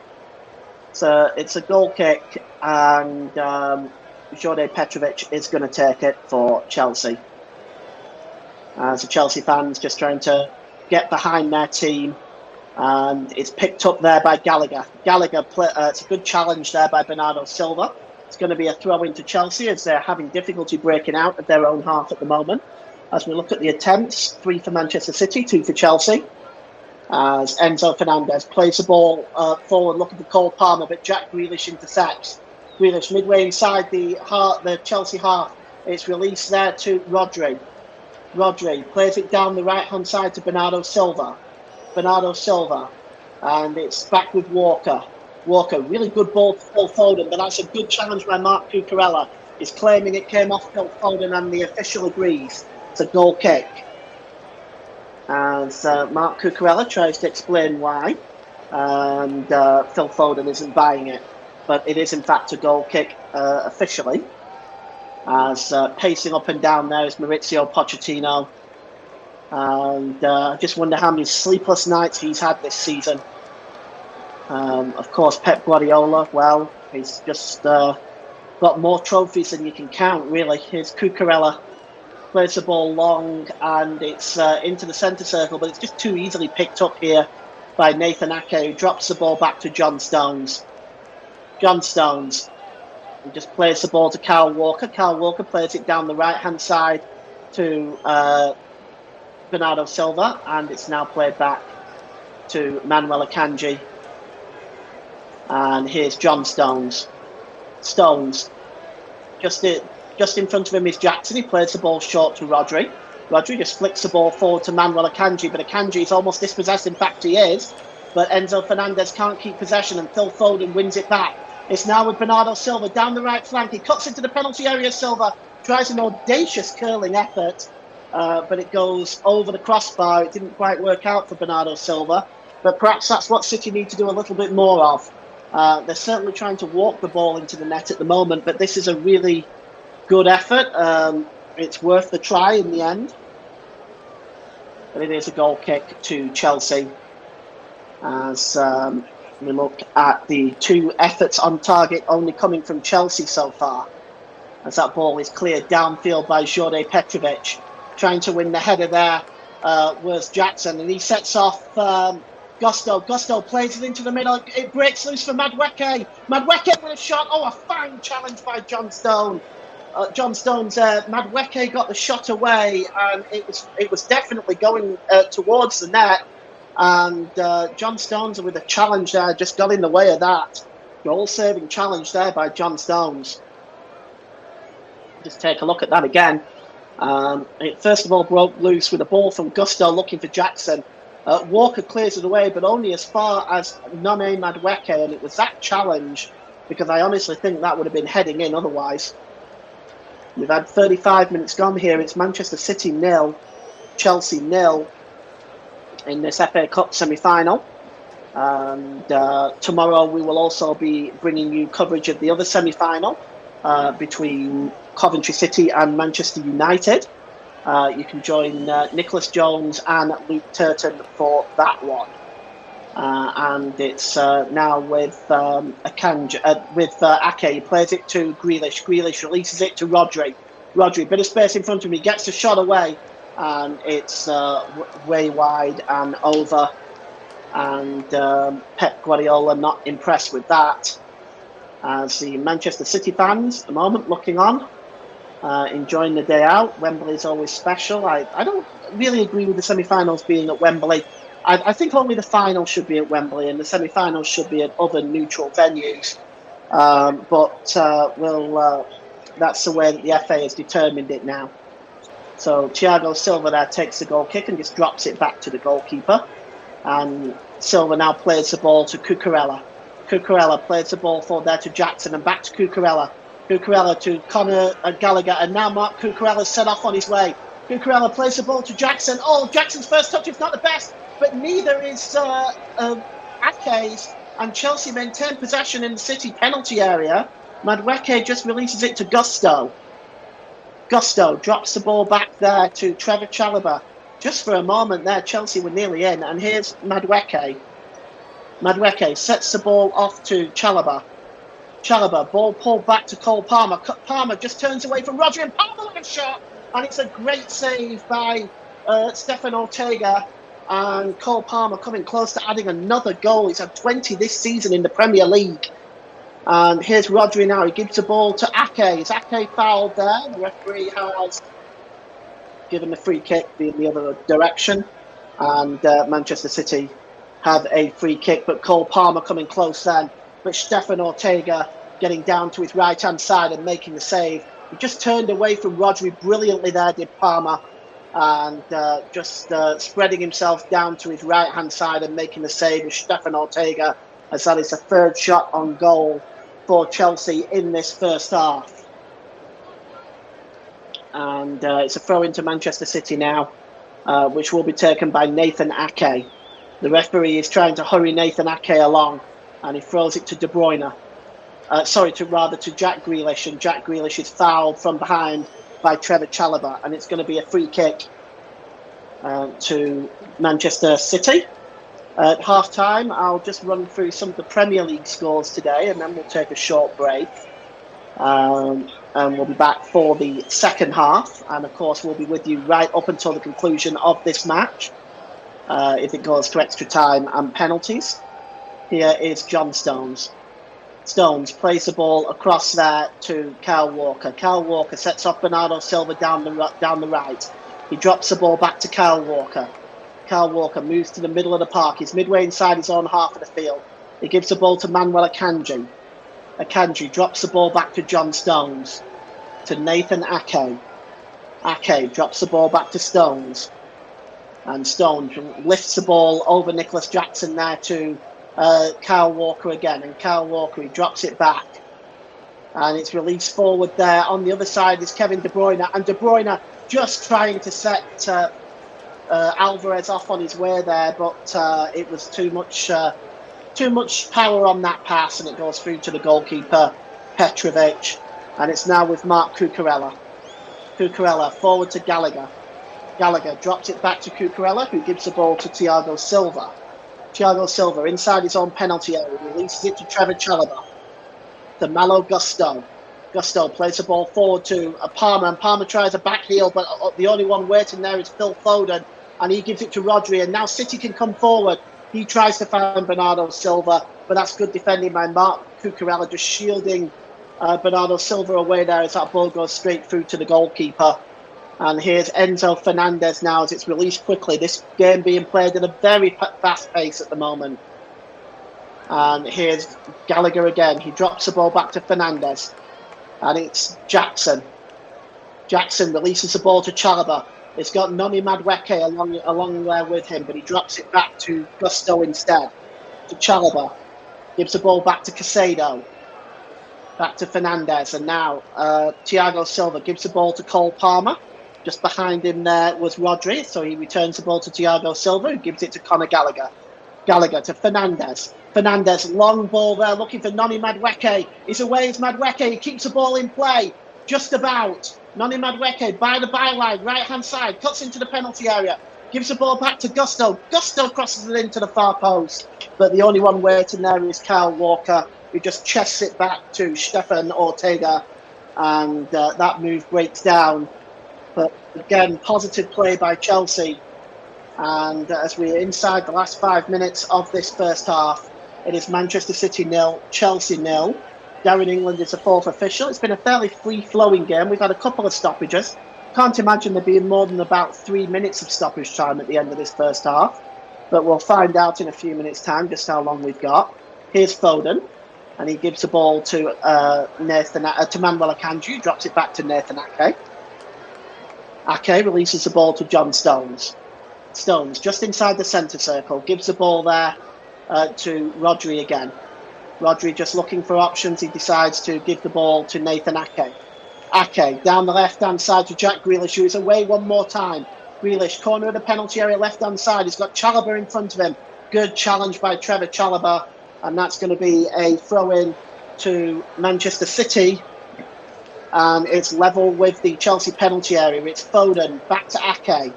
So it's a goal kick, and Jure Petrovic is going to take it for Chelsea. As the Chelsea fans just trying to get behind their team. And it's picked up there by Gallagher. It's a good challenge there by Bernardo Silva. It's going to be a throw into Chelsea as they're having difficulty breaking out of their own half at the moment. As we look at the attempts, 3 for Manchester City, 2 for Chelsea. As Enzo Fernandez plays the ball forward, looking for Cole Palmer, but Jack Grealish intercepts. Grealish midway inside the Chelsea half. It's released there to Rodri. Rodri plays it down the right-hand side to Bernardo Silva. And it's back with Walker. Walker, really good ball to Phil Foden, but that's a good challenge by Marc Cucurella. He's claiming it came off Phil Foden, and the official agrees. It's a goal kick. As Marc Cucurella tries to explain why, and Phil Foden isn't buying it. But it is, in fact, a goal kick officially. As pacing up and down there is Maurizio Pochettino. And I just wonder how many sleepless nights he's had this season. Of course, Pep Guardiola, well, he's just got more trophies than you can count, really. Here's Cucurella, plays the ball long, and it's into the centre circle, but it's just too easily picked up here by Nathan Ake, who drops the ball back to John Stones. John Stones, he just plays the ball to Kyle Walker. Kyle Walker plays it down the right-hand side to Bernardo Silva, and it's now played back to Manuel Akanji. And here's John Stones. Stones, just in front of him is Jackson. He plays the ball short to Rodri. Rodri just flicks the ball forward to Manuel Akanji, but Akanji is almost dispossessed. In fact, he is. But Enzo Fernandez can't keep possession, and Phil Foden wins it back. It's now with Bernardo Silva down the right flank. He cuts into the penalty area. Silva tries an audacious curling effort, but it goes over the crossbar. It didn't quite work out for Bernardo Silva, but perhaps that's what City need to do a little bit more of. They're certainly trying to walk the ball into the net at the moment, but this is a really good effort. It's worth the try in the end. But it is a goal kick to Chelsea. As we look at the 2 efforts on target only coming from Chelsea so far. As that ball is cleared downfield by Jorge Petrovic. Trying to win the header there was Jackson, and he sets off Gusto. Gusto plays it into the middle. It breaks loose for Madueke. Madueke with a shot. Oh, a fine challenge by John Stone. John Stones there. Madueke got the shot away, and it was definitely going towards the net. And John Stones with a challenge there just got in the way of that. Goal-saving challenge there by John Stones. Just take a look at that again. It first of all broke loose with a ball from Gusto looking for Jackson. Walker clears it away, but only as far as None Madueke, and it was that challenge, because I honestly think that would have been heading in otherwise. We've had 35 minutes gone here. It's Manchester City 0, Chelsea 0 in this FA Cup semi-final. And tomorrow we will also be bringing you coverage of the other semi-final between Coventry City and Manchester United. You can join Nicholas Jones and Luke Turton for that one. And it's now with Ake. He plays it to Grealish. Grealish releases it to Rodri. Rodri, bit of space in front of him. He gets the shot away, and it's way wide and over. And Pep Guardiola not impressed with that. As the Manchester City fans at the moment looking on, enjoying the day out. Wembley's always special. I don't really agree with the semi-finals being at Wembley. I think only the final should be at Wembley, and the semi-finals should be at other neutral venues. But that's the way that the FA has determined it now. So Thiago Silva there takes the goal kick and just drops it back to the goalkeeper. And Silva now plays the ball to Cucurella. Cucurella plays the ball forward there to Jackson and back to Cucurella. Cucurella to Conor Gallagher, and now Marc Cucurella's set off on his way. Cucurella plays the ball to Jackson. Oh, Jackson's first touch is not the best, but neither is Ake's, and Chelsea maintain possession in the City penalty area. Madueke just releases it to Gusto. Gusto drops the ball back there to Trevor Chalobah. Just for a moment there, Chelsea were nearly in, and here's Madueke. Madueke sets the ball off to Chalobah. Chalobah, ball pulled back to Cole Palmer. Palmer just turns away from Rodri, and Palmer with a shot, and it's a great save by Stefan Ortega. And Cole Palmer coming close to adding another goal. He's had 20 this season in the Premier League. And here's Rodri now. He gives the ball to Ake. Is Ake fouled there? The referee has given the free kick in the other direction. And Manchester City have a free kick. But Cole Palmer coming close then. But Stefan Ortega getting down to his right-hand side and making the save. He just turned away from Rodri brilliantly there, did Palmer. And just spreading himself down to his right-hand side and making the save with Stefan Ortega, as that is the third shot on goal for Chelsea in this first half. And it's a throw into Manchester City now, which will be taken by Nathan Ake. The referee is trying to hurry Nathan Ake along, and he throws it to De Bruyne. To Jack Grealish, and Jack Grealish is fouled from behind by Trevor Chalobah, and it's going to be a free kick to Manchester City. At half-time, I'll just run through some of the Premier League scores today, and then we'll take a short break. And we'll be back for the second half, and of course we'll be with you right up until the conclusion of this match, if it goes to extra time and penalties. Here is John Stones. Stones plays the ball across there to Kyle Walker. Kyle Walker sets off Bernardo Silva down the right. He drops the ball back to Kyle Walker. Kyle Walker moves to the middle of the park. He's midway inside his own half of the field. He gives the ball to Manuel Akanji. Akanji drops the ball back to John Stones. To Nathan Ake. Ake drops the ball back to Stones. And Stones lifts the ball over Nicholas Jackson there to Kyle Walker again, and Kyle Walker, he drops it back, and it's released forward there. On the other side is Kevin De Bruyne, and De Bruyne just trying to set Alvarez off on his way there, but it was too much power on that pass, and it goes through to the goalkeeper Petrovic, and it's now with Marc Cucurella. Cucurella forward to Gallagher. Gallagher drops it back to Cucurella, who gives the ball to Thiago Silva. Thiago Silva inside his own penalty area, releases it to Trevor Chalobah. To Malo Gusto. Gusto plays the ball forward to Palmer, and Palmer tries a back heel, but the only one waiting there is Phil Foden, and he gives it to Rodri, and now City can come forward. He tries to find Bernardo Silva, but that's good defending by Marc Cucurella, just shielding Bernardo Silva away there as that ball goes straight through to the goalkeeper. And here's Enzo Fernandez now as it's released quickly. This game being played at a very fast pace at the moment. And here's Gallagher again. He drops the ball back to Fernandez. And it's Jackson. Jackson releases the ball to Chalobah. It's got Noni Madueke along there with him, but he drops it back to Gusto instead. To Chalobah. Gives the ball back to Caicedo. Back to Fernandez. And now Thiago Silva gives the ball to Cole Palmer. Just behind him there was Rodri, so he returns the ball to Thiago Silva, who gives it to Conor Gallagher. Gallagher to Fernandez. Fernandez, long ball there, looking for Noni Madueke. He's away, it's Madueke, he keeps the ball in play, just about. Noni Madueke by the byline, right-hand side, cuts into the penalty area, gives the ball back to Gusto. Gusto crosses it into the far post, but the only one waiting there is Kyle Walker, who just chests it back to Stefan Ortega, and that move breaks down. But again, positive play by Chelsea. And as we're inside the last 5 minutes of this first half, it is Manchester City 0, Chelsea 0. Darren England is the fourth official. It's been a fairly free-flowing game. We've had a couple of stoppages. Can't imagine there being more than about 3 minutes of stoppage time at the end of this first half. But we'll find out in a few minutes' time just how long we've got. Here's Foden. And he gives the ball to Manuel Akanji, who drops it back to Nathan Ake. Ake releases the ball to John Stones. Stones, just inside the centre circle, gives the ball there to Rodri again. Rodri just looking for options. He decides to give the ball to Nathan Ake. Ake down the left-hand side to Jack Grealish, who is away one more time. Grealish, corner of the penalty area, left-hand side. He's got Chalobah in front of him. Good challenge by Trevor Chalobah. And that's going to be a throw-in to Manchester City. And it's level with the Chelsea penalty area. It's Foden back to Ake.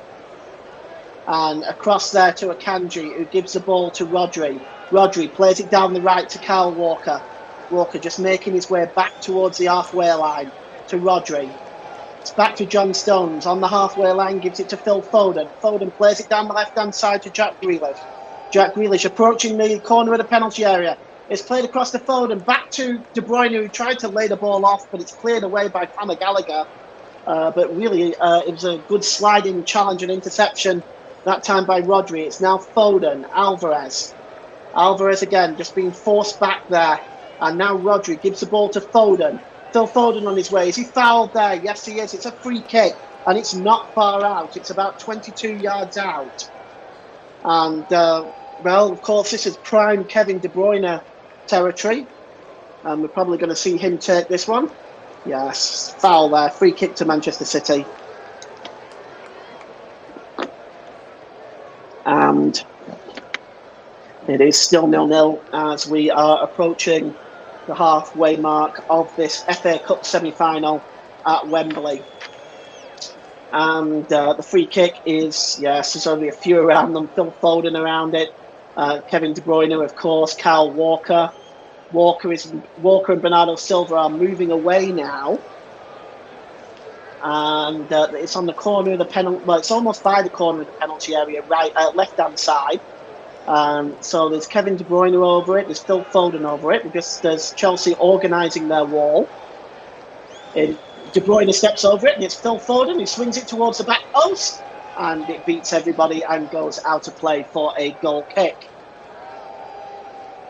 And across there to Akanji, who gives the ball to Rodri. Rodri plays it down the right to Kyle Walker. Walker just making his way back towards the halfway line to Rodri. It's back to John Stones on the halfway line, gives it to Phil Foden. Foden plays it down the left-hand side to Jack Grealish. Jack Grealish approaching the corner of the penalty area. It's played across to Foden, back to De Bruyne, who tried to lay the ball off, but it's cleared away by Conor Gallagher. But really, it was a good sliding challenge and interception, that time by Rodri. It's now Foden, Alvarez. Alvarez again, just being forced back there. And now Rodri gives the ball to Foden. Phil Foden on his way. Is he fouled there? Yes, he is. It's a free kick, and it's not far out. It's about 22 yards out. And, well, of course, this is prime Kevin De Bruyne territory. And we're probably going to see him take this one. Yes, foul there. Free kick to Manchester City. And it is still 0-0 as we are approaching the halfway mark of this FA Cup semi-final at Wembley. And the free kick is, yes, there's only a few around them. Phil Foden around it. Kevin De Bruyne, of course. Kyle Walker. Walker and Bernardo Silva are moving away now. And it's on the corner of the penalty. Well, it's almost by the corner of the penalty area, right, left-hand side. So there's Kevin De Bruyne over it. There's Phil Foden over it. There's Chelsea organising their wall. De Bruyne steps over it, and it's Phil Foden who swings it towards the back post, and it beats everybody and goes out of play for a goal kick.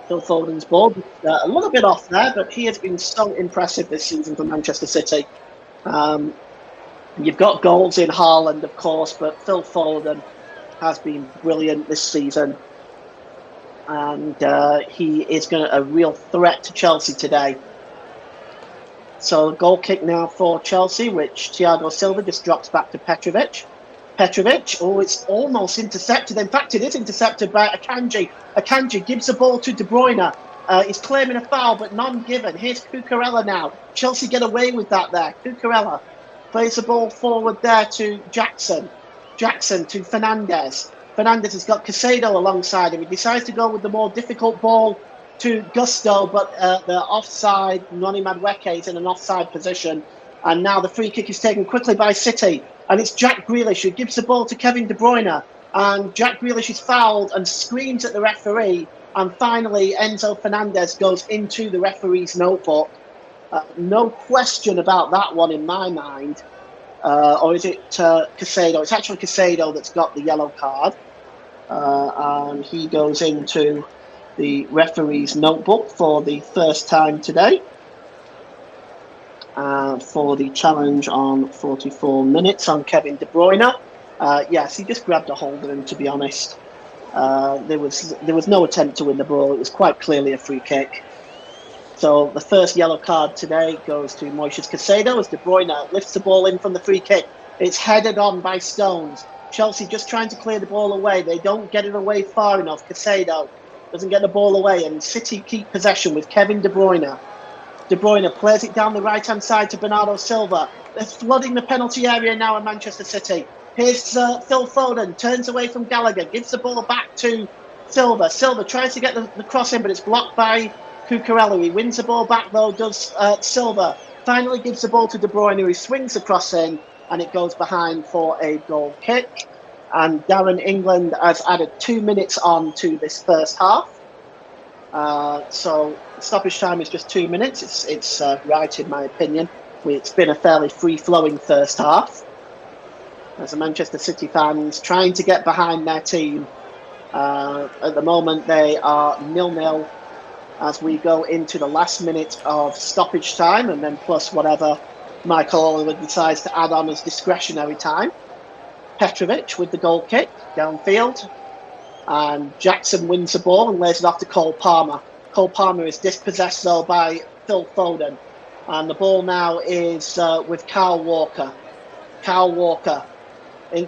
Phil Foden's ball, a little bit off there, but he has been so impressive this season for Manchester City. You've got goals in Haaland, of course, but Phil Foden has been brilliant this season. And he is a real threat to Chelsea today. So goal kick now for Chelsea, which Thiago Silva just drops back to Petrovic. Petrovic, oh, it's almost intercepted. In fact, it is intercepted by Akanji. Akanji gives the ball to De Bruyne. He's claiming a foul, but none given. Here's Cucurella now. Chelsea get away with that there. Cucurella plays the ball forward there to Jackson. Jackson to Fernandes. Fernandes has got Caicedo alongside him. He decides to go with the more difficult ball to Gusto, but the offside, Noni Madueke is in an offside position. And now the free kick is taken quickly by City. And it's Jack Grealish who gives the ball to Kevin De Bruyne. And Jack Grealish is fouled and screams at the referee. And finally, Enzo Fernandez goes into the referee's notebook. No question about that one in my mind. Or is it Caicedo? It's actually Caicedo that's got the yellow card. And he goes into the referee's notebook for the first time today. For the challenge on 44 minutes on Kevin De Bruyne. Yes, he just grabbed a hold of him, to be honest. There was no attempt to win the ball. It was quite clearly a free kick. So the first yellow card today goes to Moises Caicedo as De Bruyne lifts the ball in from the free kick. It's headed on by Stones. Chelsea just trying to clear the ball away. They don't get it away far enough. Caicedo doesn't get the ball away, and City keep possession with Kevin De Bruyne. De Bruyne plays it down the right-hand side to Bernardo Silva. They're flooding the penalty area now in Manchester City. Here's Phil Foden, turns away from Gallagher, gives the ball back to Silva. Silva tries to get the cross in, but it's blocked by Cucurella. He wins the ball back, though, does Silva. Finally gives the ball to De Bruyne, who swings the cross in, and it goes behind for a goal kick. And Darren England has added 2 minutes on to this first half. So stoppage time is just 2 minutes. It's right, in my opinion. It's been a fairly free-flowing first half. As the Manchester City fans trying to get behind their team. At the moment, they are 0-0 as we go into the last minute of stoppage time, and then plus whatever Michael Oliver decides to add on as discretionary time. Petrovic with the goal kick downfield. And Jackson wins the ball and lays it off to Cole Palmer. Cole Palmer is dispossessed, though, by Phil Foden. And the ball now is with Kyle Walker. Kyle Walker,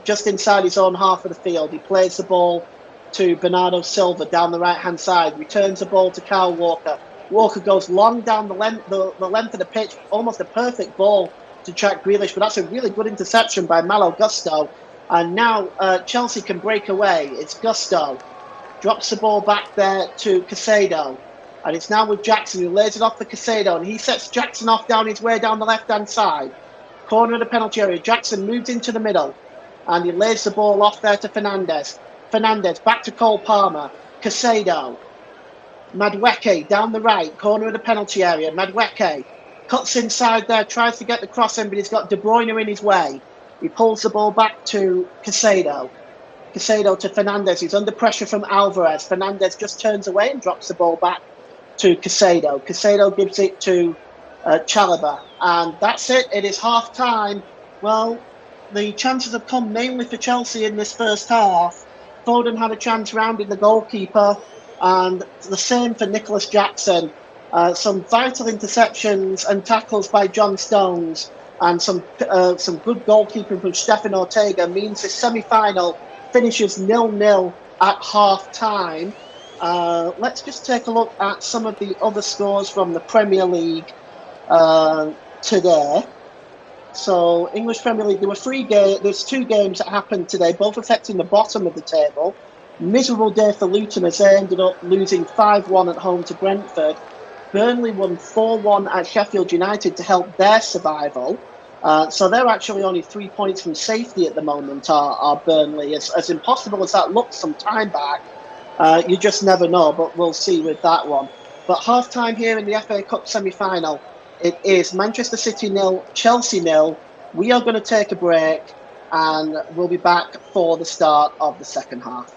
just inside his own half of the field. He plays the ball to Bernardo Silva down the right-hand side. Returns the ball to Kyle Walker. Walker goes long down the length of the pitch. Almost a perfect ball to Jack Grealish. But that's a really good interception by Malo Gusto. And now Chelsea can break away. It's Gusto. Drops the ball back there to Caicedo. And it's now with Jackson, who lays it off for Caicedo. And he sets Jackson off down his way down the left-hand side. corner of the penalty area. Jackson moves into the middle and he lays the ball off there to Fernandez. Fernandez back to Cole Palmer. Caicedo. Madueke down the right, corner of the penalty area. Madueke cuts inside there, tries to get the cross in, but he's got De Bruyne in his way. He pulls the ball back to Caicedo. Caicedo to Fernandez. He's under pressure from Alvarez. Fernandez just turns away and drops the ball back to Caicedo. Caicedo gives it to Chalobah. And that's it. It is half time. Well, the chances have come mainly for Chelsea in this first half. Foden had a chance rounding the goalkeeper, and the same for Nicholas Jackson. Some vital interceptions and tackles by John Stones, and some good goalkeeping from Stefan Ortega means this semi-final finishes 0-0 at half time. Let's just take a look at some of the other scores from the Premier League today. So, English Premier League, there's 2 games that happened today, both affecting the bottom of the table. Miserable day for Luton as they ended up losing 5-1 at home to Brentford. Burnley won 4-1 at Sheffield United to help their survival. So they're actually only 3 points from safety at the moment, are Burnley. As impossible as that looked some time back, you just never know, but we'll see with that one. But half-time here in the FA Cup semi-final, it is Manchester City 0, Chelsea 0. We are going to take a break, and we'll be back for the start of the second half.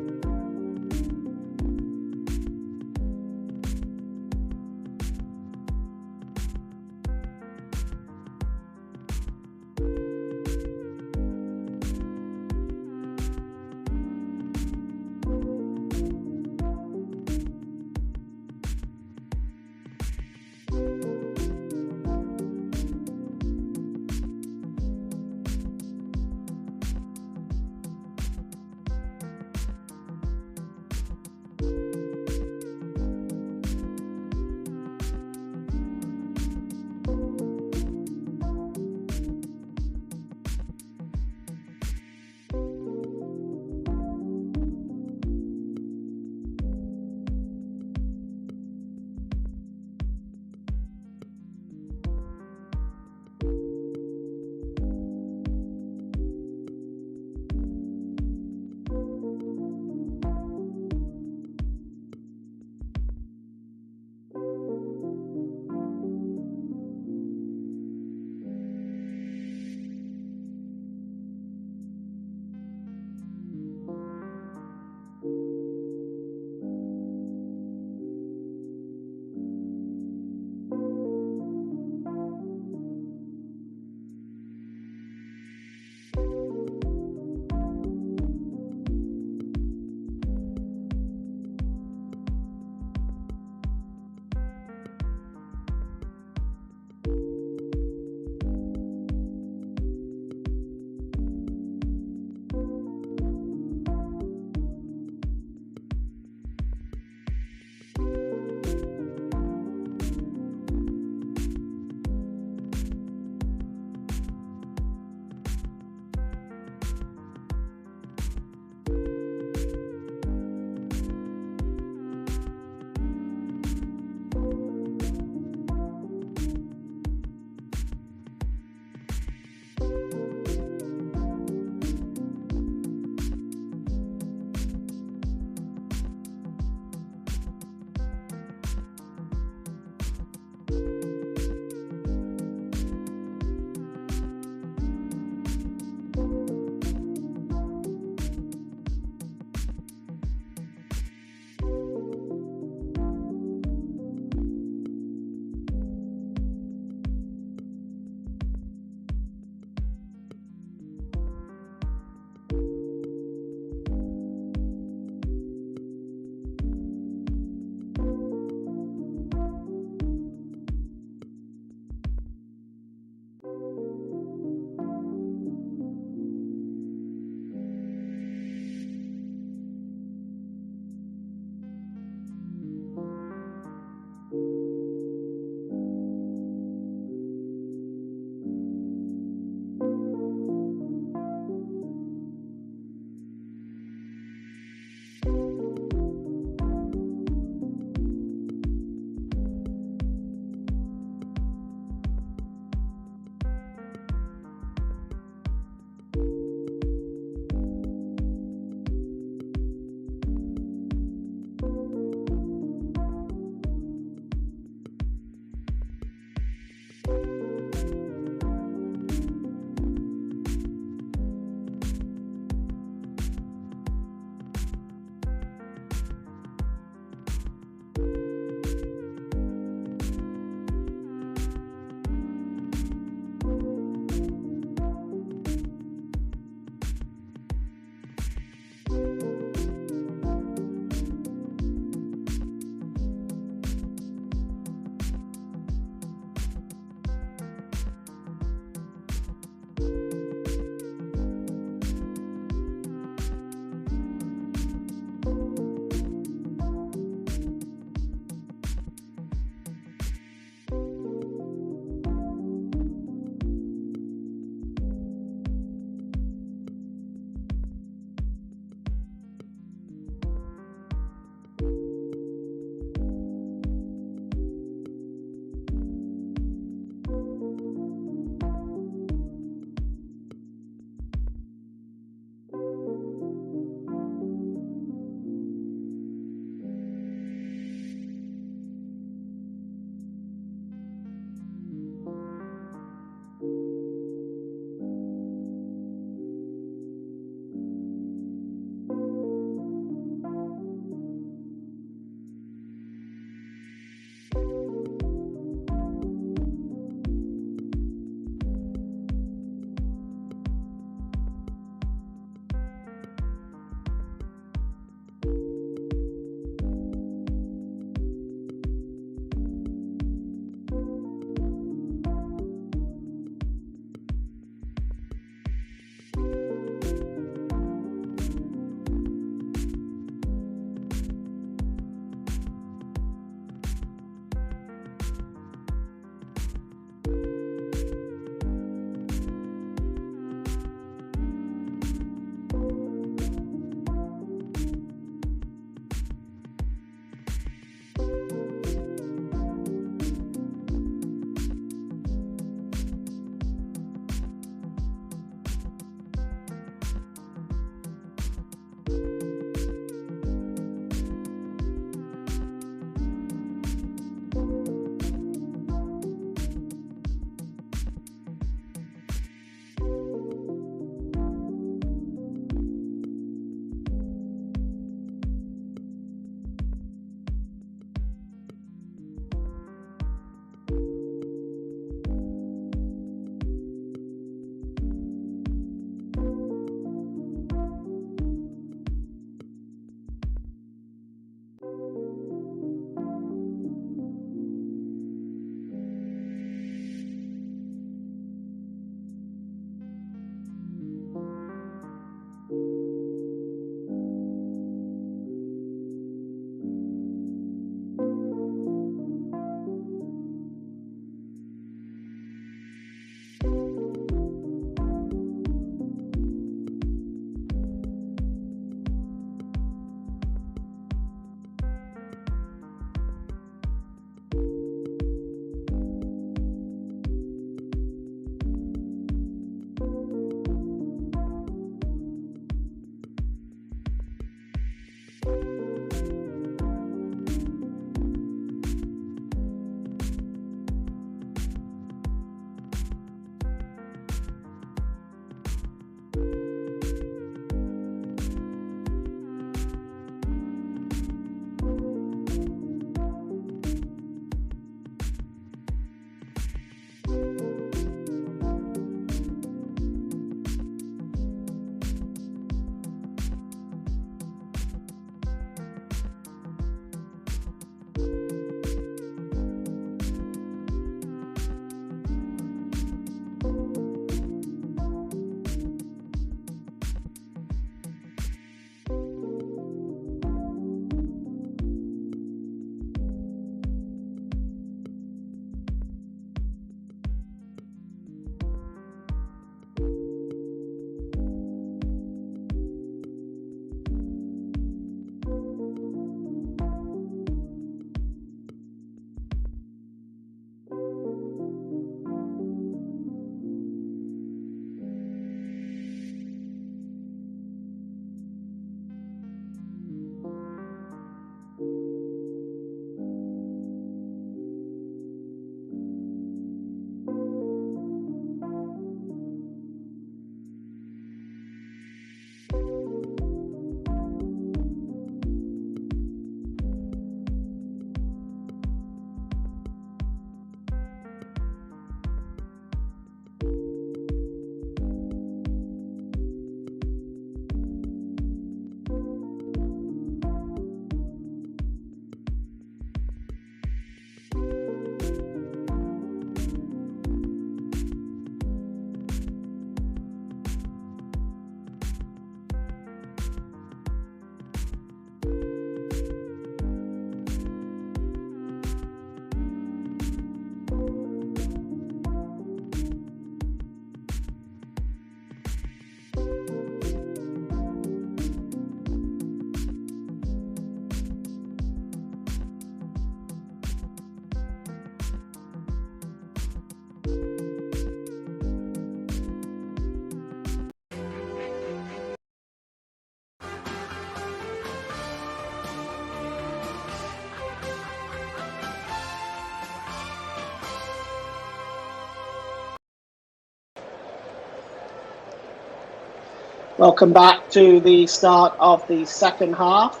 Welcome back to the start of the second half.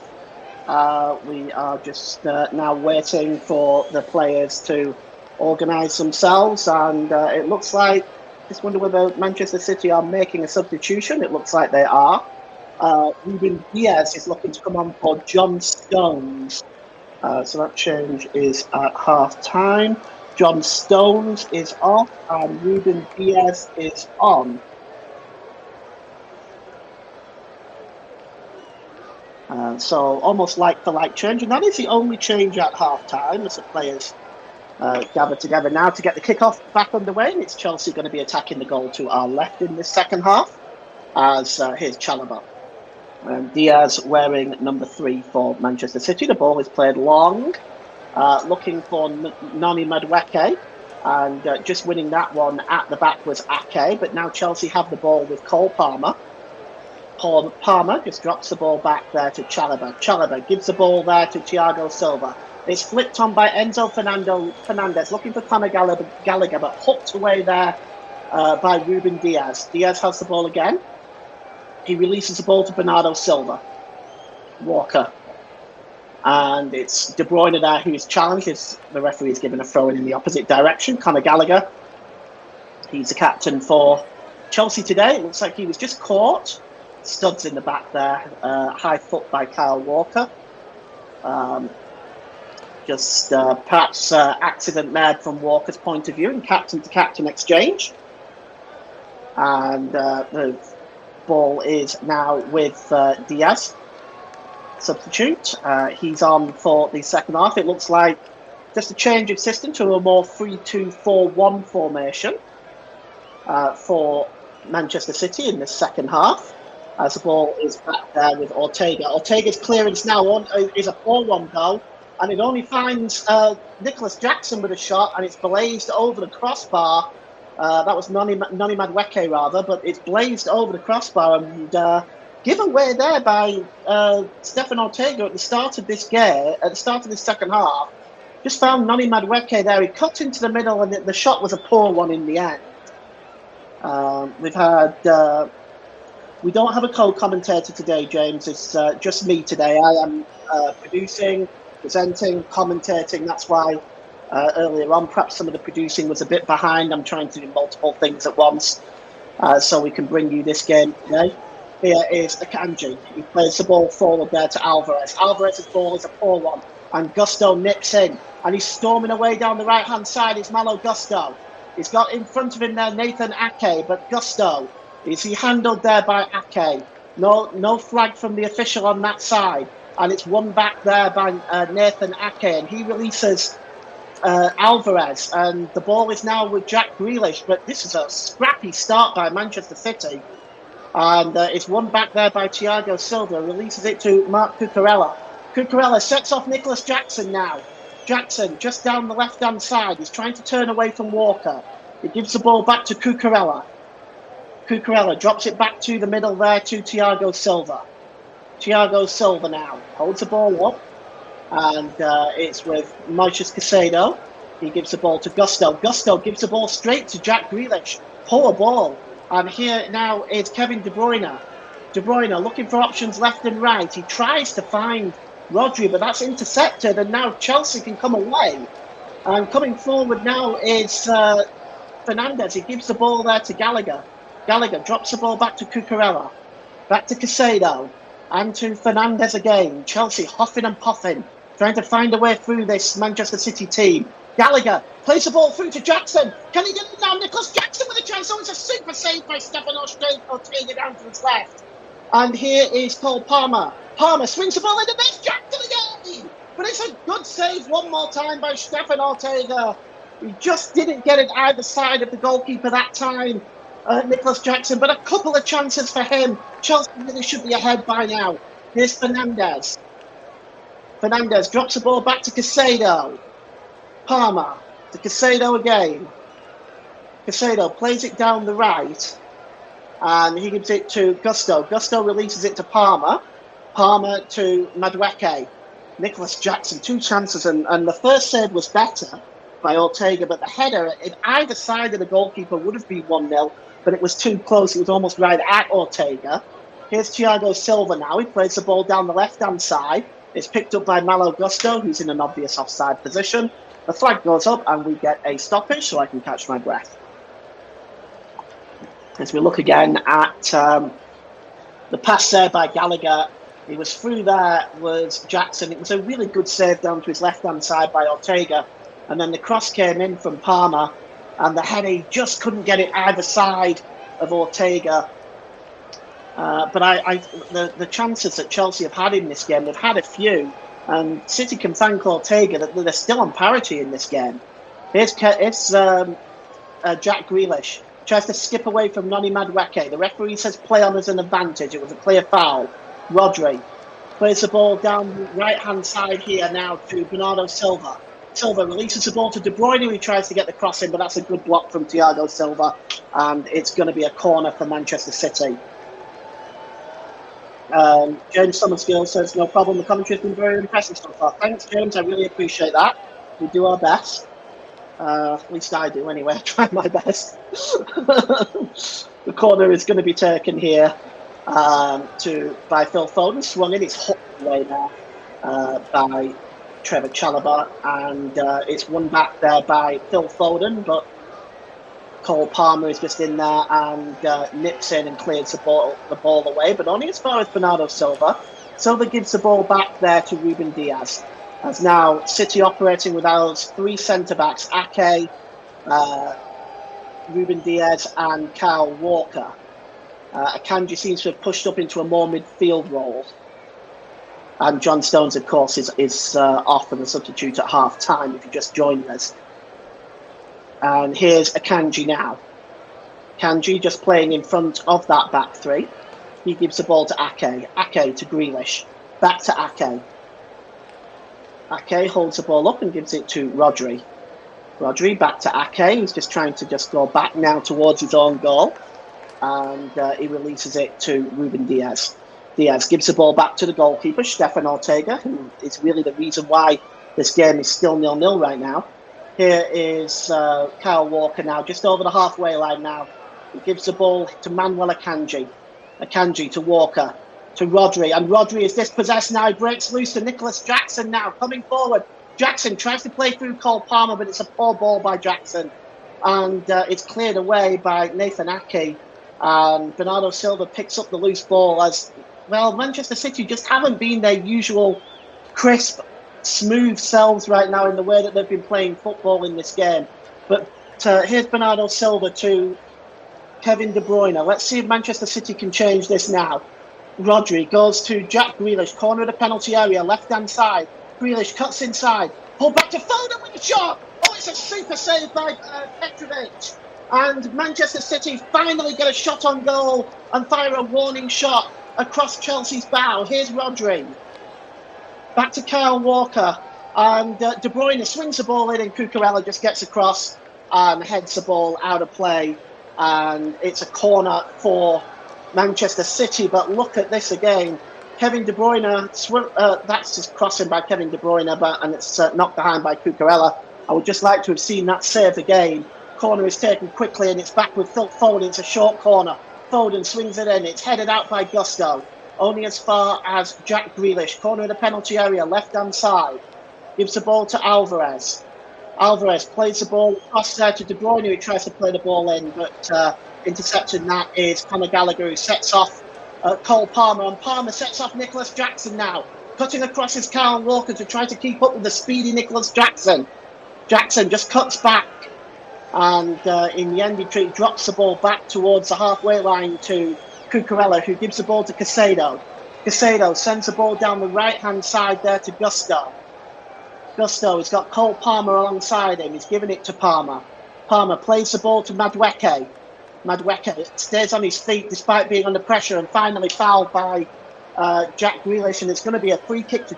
We are just now waiting for the players to organise themselves, and it looks like, just wonder whether Manchester City are making a substitution. It looks like they are. Ruben Diaz is looking to come on for John Stones. So that change is at half time. John Stones is off and Ruben Diaz is on. So almost like for like change, and that is the only change at half time as the players gather together now to get the kickoff back underway. And it's Chelsea going to be attacking the goal to our left in this second half, as here's Chalobah. Diaz wearing number 3 for Manchester City. The ball is played long, looking for Noni Madueke, and just winning that one at the back was Ake. But now Chelsea have the ball with Cole Palmer. Palmer just drops the ball back there to Chalobah. Chalobah gives the ball there to Thiago Silva. It's flicked on by Enzo Fernandez, looking for Conor Gallagher, but hooked away there by Ruben Diaz. Diaz has the ball again. He releases the ball to Bernardo Silva. Walker. And it's De Bruyne there who is challenged. The referee is given a throw in the opposite direction. Conor Gallagher. He's the captain for Chelsea today. It looks like he was just caught. Studs in the back there, high foot by Kyle Walker. Perhaps accident mad from Walker's point of view in captain-to-captain exchange. And the ball is now with Diaz, substitute. He's on for the second half. It looks like just a change of system to a more 3-2-4-1 formation for Manchester City in the second half. As the ball is back there with Ortega. Ortega's clearance now is a 4-1 goal, and it only finds Nicholas Jackson with a shot, and it's blazed over the crossbar. That was Noni Madueke rather, but it's blazed over the crossbar and given away there by Stefan Ortega at the start of this game, at the start of this second half. Just found Noni Madueke there. He cut into the middle, and the shot was a poor one in the end. We've had. We don't have a co-commentator today, James. It's just me today. I am producing, presenting, commentating. That's why earlier on, perhaps some of the producing was a bit behind. I'm trying to do multiple things at once so we can bring you this game today. Here is Akanji. He plays the ball forward there to Alvarez. Alvarez's ball is a poor one, and Gusto nips in, and he's storming away down the right-hand side. It's Malo Gusto. He's got in front of him there Nathan Ake, but Gusto. Is he handled there by Ake? No flag from the official on that side. And it's won back there by Nathan Ake. And he releases Alvarez. And the ball is now with Jack Grealish. But this is a scrappy start by Manchester City. And it's won back there by Thiago Silva. Releases it to Marc Cucurella. Cucurella sets off Nicholas Jackson now. Jackson just down the left-hand side. He's trying to turn away from Walker. He gives the ball back to Cucurella. Cucurella drops it back to the middle there to Thiago Silva. Thiago Silva now holds the ball up, and it's with Moises Caicedo. He gives the ball to Gusto. Gusto gives the ball straight to Jack Grealish. Poor ball. And here now is Kevin De Bruyne. De Bruyne looking for options left and right. He tries to find Rodri, but that's intercepted, and now Chelsea can come away. And coming forward now is Fernandez. He gives the ball there to Gallagher. Gallagher drops the ball back to Cucurella, back to Caicedo, and to Fernandez again. Chelsea huffing and puffing, trying to find a way through this Manchester City team. Gallagher plays the ball through to Jackson. Can he get it now? Nicholas Jackson with a chance. Oh, it's a super save by Stefan Ortega down to his left. And here is Cole Palmer. Palmer swings the ball into this. Jackson again. But it's a good save one more time by Stefan Ortega. He just didn't get it either side of the goalkeeper that time. Nicholas Jackson, but a couple of chances for him. Chelsea really should be ahead by now. Here's Fernandez. Fernandez drops the ball back to Caicedo. Palmer to Caicedo again. Caicedo plays it down the right, and he gives it to Gusto. Gusto releases it to Palmer. Palmer to Madueke. Nicholas Jackson, 2 chances, and the first save was better by Ortega, but the header in either side of the goalkeeper would have been 1-0, but it was too close. It was almost right at Ortega. Here's Thiago Silva now. He plays the ball down the left-hand side. It's picked up by Malo Gusto, who's in an obvious offside position. The flag goes up, and we get a stoppage, so I can catch my breath. As we look again at the pass there by Gallagher, he was through there, was Jackson. It was a really good save down to his left-hand side by Ortega. And then the cross came in from Palmer, and the header just couldn't get it either side of Ortega. But the chances that Chelsea have had in this game, they've had a few. And City can thank Ortega that they're still on parity in this game. Here's Jack Grealish. Tries to skip away from Noni Madueke. The referee says play on as an advantage. It was a clear foul. Rodri plays the ball down the right-hand side here now to Bernardo Silva. Silva releases the ball to De Bruyne, who tries to get the cross in, but that's a good block from Thiago Silva, and it's going to be a corner for Manchester City. James Summerskill says, no problem, the commentary has been very impressive so far. Thanks, James, I really appreciate that. We do our best. At least I do anyway, I try my best. The corner is going to be taken here by Phil Foden, swung in, it's hooked away now by Trevor Chalobah, and it's won back there by Phil Foden, but Cole Palmer is just in there and nips in and clears the ball away, but only as far as Bernardo Silva. Silva gives the ball back there to Ruben Diaz. As now City operating with our 3 centre-backs, Ake, Ruben Diaz and Kyle Walker. Akanji seems to have pushed up into a more midfield role. And John Stones, of course, is off and a substitute at half-time if you just joined us. And here's Akanji now. Akanji just playing in front of that back 3. He gives the ball to Ake. Ake to Grealish. Back to Ake. Ake holds the ball up and gives it to Rodri. Rodri back to Ake. He's just trying to just go back now towards his own goal. And he releases it to Ruben Diaz. Diaz gives the ball back to the goalkeeper, Stefan Ortega, who is really the reason why this game is still 0-0 right now. Here is Kyle Walker now, just over the halfway line now. He gives the ball to Manuel Akanji. Akanji to Walker, to Rodri. And Rodri is dispossessed now. He breaks loose to Nicholas Jackson now, coming forward. Jackson tries to play through Cole Palmer, but it's a poor ball by Jackson. And it's cleared away by Nathan Ake. And Bernardo Silva picks up the loose ball as, well, Manchester City just haven't been their usual crisp, smooth selves right now in the way that they've been playing football in this game. But here's Bernardo Silva to Kevin De Bruyne. Let's see if Manchester City can change this now. Rodri goes to Jack Grealish, corner of the penalty area, left-hand side. Grealish cuts inside. Pull back to Foden with a shot. Oh, it's a super save by Petrovic. And Manchester City finally get a shot on goal and fire a warning shot across Chelsea's bow. Here's Rodri. Back to Kyle Walker. And De Bruyne swings the ball in and Cucurella just gets across and heads the ball out of play. And it's a corner for Manchester City. But look at this again. Kevin De Bruyne, that's just crossing by Kevin De Bruyne, and it's knocked behind by Cucurella. I would just like to have seen that save again. Corner is taken quickly and it's back with Phil Foden. It's a short corner. Foden swings it in. It's headed out by Gusto. Only as far as Jack Grealish. Corner of the penalty area, left-hand side. Gives the ball to Alvarez. Alvarez plays the ball across there to De Bruyne, who tries to play the ball in, but intercepting that is Conor Gallagher, who sets off Cole Palmer. And Palmer sets off Nicholas Jackson now. Cutting across is Kyle Walker to try to keep up with the speedy Nicholas Jackson. Jackson just cuts back. And in the end, he drops the ball back towards the halfway line to Cucurella, who gives the ball to Caicedo. Caicedo sends the ball down the right-hand side there to Gusto. Gusto has got Cole Palmer alongside him. He's giving it to Palmer. Palmer plays the ball to Madueke. Madueke stays on his feet despite being under pressure and finally fouled by Jack Grealish. And it's going to be a free kick to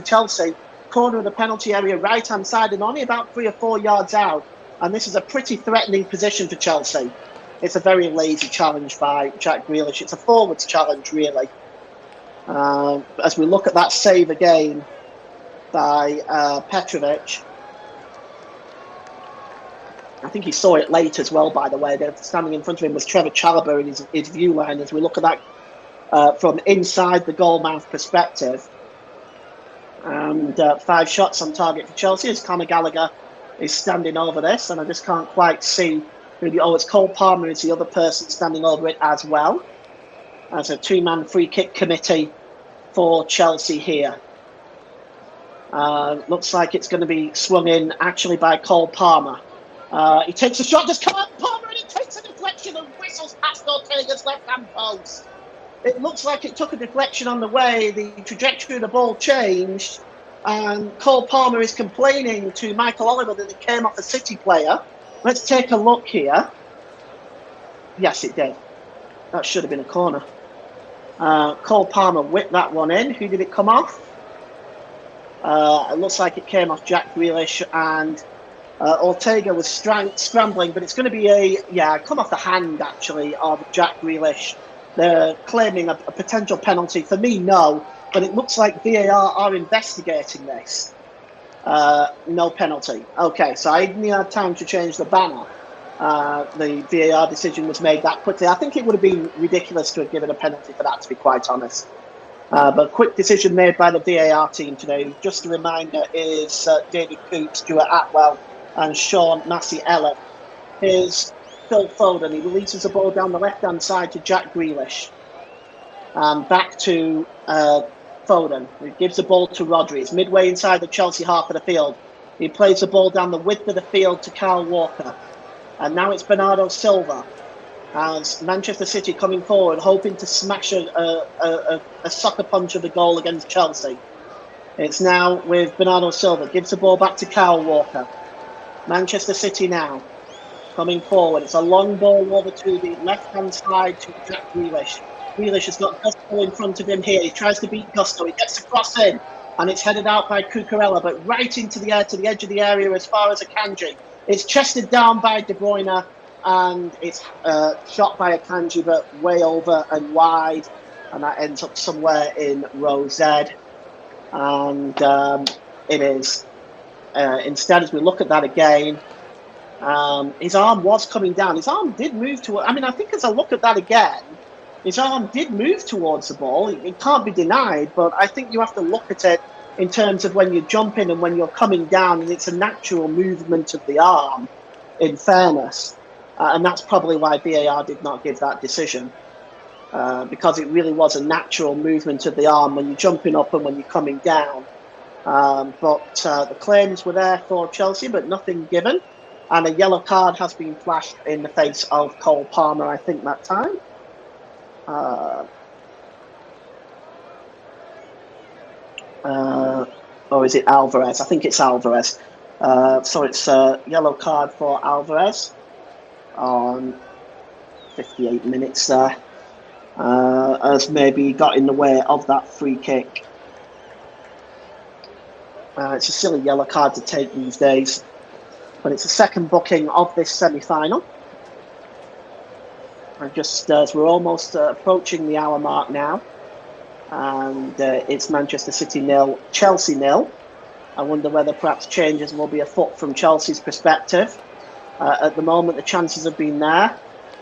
Chelsea. Corner of the penalty area, right-hand side, and only about 3 or 4 yards out. And this is a pretty threatening position for Chelsea. It's a very lazy challenge by Jack Grealish. It's a forwards challenge, really. As we look at that save again by Petrovic, I think he saw it late as well, by the way. Standing in front of him was Trevor Chalobah in his view line. As we look at that from inside the goal mouth perspective. And 5 shots on target for Chelsea as Conor Gallagher is standing over this. And I just can't quite see. Oh, it's Cole Palmer is the other person standing over it as well. As a 2-man free kick committee for Chelsea here. Looks like it's going to be swung in actually by Cole Palmer. He takes a shot, just come up Palmer, and he takes a deflection and whistles past Ortega's left-hand post. It looks like it took a deflection on the way. The trajectory of the ball changed, and Cole Palmer is complaining to Michael Oliver that it came off a City player. Let's take a look here. Yes, it did. That should have been a corner. Cole Palmer whipped that one in. Who did it come off? It looks like it came off Jack Grealish, and Ortega was scrambling, but it's going to be come off the hand, actually, of Jack Grealish. They're claiming a potential penalty. For me, no, but it looks like VAR are investigating this. No penalty. Okay, so I didn't have time to change the banner. The VAR decision was made that quickly. I think it would have been ridiculous to have given a penalty for that, to be quite honest. But quick decision made by the VAR team today. Just a reminder is David Coote, Stuart Atwell and Sean Massey-Elliott. Here's Phil Foden. He releases the ball down the left-hand side to Jack Grealish. Back to Foden. He gives the ball to Rodri. It's midway inside the Chelsea half of the field. He plays the ball down the width of the field to Kyle Walker. And now it's Bernardo Silva. As Manchester City coming forward, hoping to smash a sucker punch of the goal against Chelsea. It's now with Bernardo Silva. Gives the ball back to Kyle Walker. Manchester City now coming forward. It's a long ball over to the left-hand side to Jack Grealish. Grealish has got Gusto in front of him here. He tries to beat Gusto. He gets the cross in, and it's headed out by Cucurella, but right into the air to the edge of the area as far as Akanji. It's chested down by De Bruyne, and it's shot by Akanji, but way over and wide, and that ends up somewhere in row Z. And it is. Instead, as we look at that again, his arm was coming down. His arm did move to. I mean, I think as I look at that again, his arm did move towards the ball. It can't be denied, but I think you have to look at it in terms of when you're jumping and when you're coming down, and it's a natural movement of the arm, in fairness. And that's probably why VAR did not give that decision, because it really was a natural movement of the arm when you're jumping up and when you're coming down. But the claims were there for Chelsea, but nothing given. And a yellow card has been flashed in the face of Cole Palmer, I think, that time. Or is it Alvarez? I think it's Alvarez. So it's a yellow card for Alvarez on 58 minutes there. As maybe got in the way of that free kick. It's a silly yellow card to take these days. But it's the second booking of this semi-final. And just as we're almost approaching the hour mark now, and it's Manchester City 0, Chelsea 0. I wonder whether perhaps changes will be afoot from Chelsea's perspective. At the moment, the chances have been there.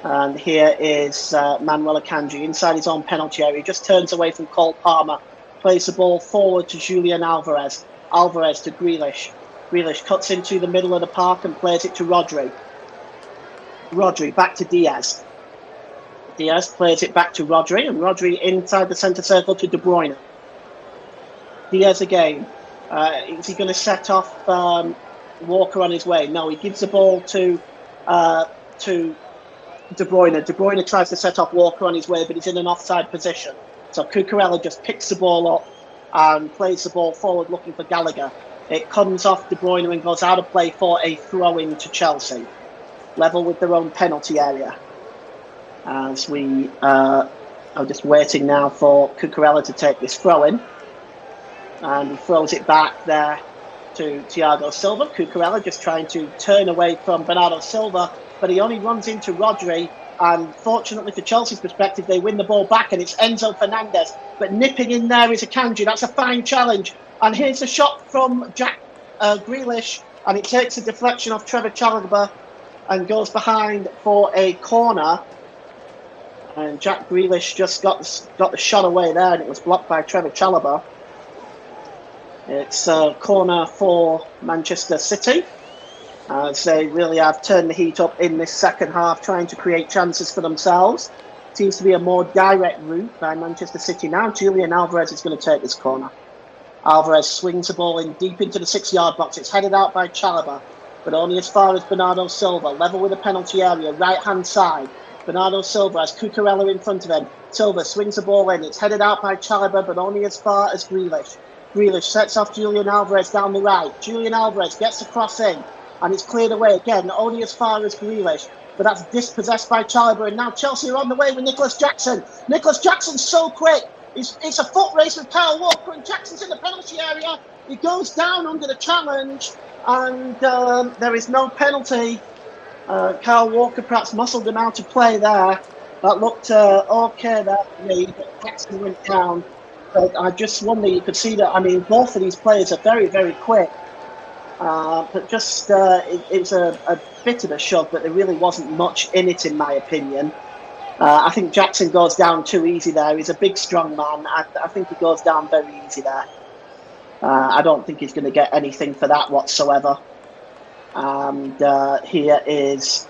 And here is Manuel Akanji inside his own penalty area. He just turns away from Cole Palmer, plays the ball forward to Julian Alvarez. Alvarez to Grealish. Grealish cuts into the middle of the park and plays it to Rodri. Rodri back to Diaz. Diaz plays it back to Rodri, and Rodri inside the centre circle to De Bruyne. Diaz again. Is he going to set off Walker on his way? No, he gives the ball to De Bruyne. De Bruyne tries to set off Walker on his way, but he's in an offside position. So Cucurella just picks the ball up and plays the ball forward looking for Gallagher. It comes off De Bruyne and goes out of play for a throw-in to Chelsea. Level with their own penalty area. As we are just waiting now for Cucurella to take this throw-in. And he throws it back there to Thiago Silva. Cucurella just trying to turn away from Bernardo Silva, but he only runs into Rodri. And fortunately for Chelsea's perspective, they win the ball back, and it's Enzo Fernandez. But nipping in there is Akanji. That's a fine challenge. And here's a shot from Jack Grealish, and it takes a deflection off Trevor Chalobah and goes behind for a corner. And Jack Grealish just got the shot away there, and it was blocked by Trevor Chalobah. It's a corner for Manchester City, as they really have turned the heat up in this second half, trying to create chances for themselves. Seems to be a more direct route by Manchester City now. Julian Alvarez is going to take this corner. Alvarez swings the ball in deep into the 6-yard box. It's headed out by Chalobah, but only as far as Bernardo Silva, level with the penalty area, right-hand side. Bernardo Silva has Cucurella in front of him. Silva swings the ball in. It's headed out by Chalobah, but only as far as Grealish. Grealish sets off Julian Alvarez down the right. Julian Alvarez gets the cross in, and it's cleared away again, only as far as Grealish. But that's dispossessed by Chalobah, and now Chelsea are on the way with Nicholas Jackson. Nicholas Jackson's so quick. It's a foot race with Kyle Walker, and Jackson's in the penalty area. He goes down under the challenge, and there is no penalty. Kyle Walker perhaps muscled him out of play there. That looked okay there for me, but Jackson went down. But I just wonder, you could see that, I mean, both of these players are very, very quick. But just, it was a bit of a shove, but there really wasn't much in it, in my opinion. I think Jackson goes down too easy there. He's a big, strong man. I think he goes down very easy there. I don't think he's going to get anything for that whatsoever. And here is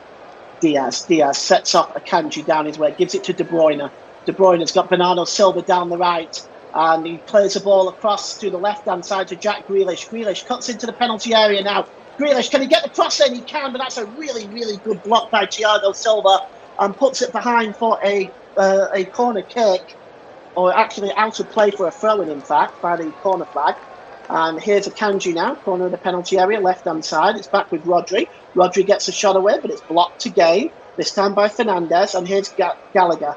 Diaz. Diaz sets up Akanji down his way, gives it to De Bruyne. De Bruyne's got Bernardo Silva down the right, and he plays the ball across to the left-hand side to Jack Grealish. Grealish cuts into the penalty area now. Grealish, can he get the cross in? He can, but that's a really, really good block by Thiago Silva, and puts it behind for a corner kick, or actually out of play for a throw-in, in fact, by the corner flag. And here's Akanji now, corner of the penalty area, left-hand side. It's back with Rodri. Rodri gets a shot away, but it's blocked again, this time by Fernandez. And here's Gallagher.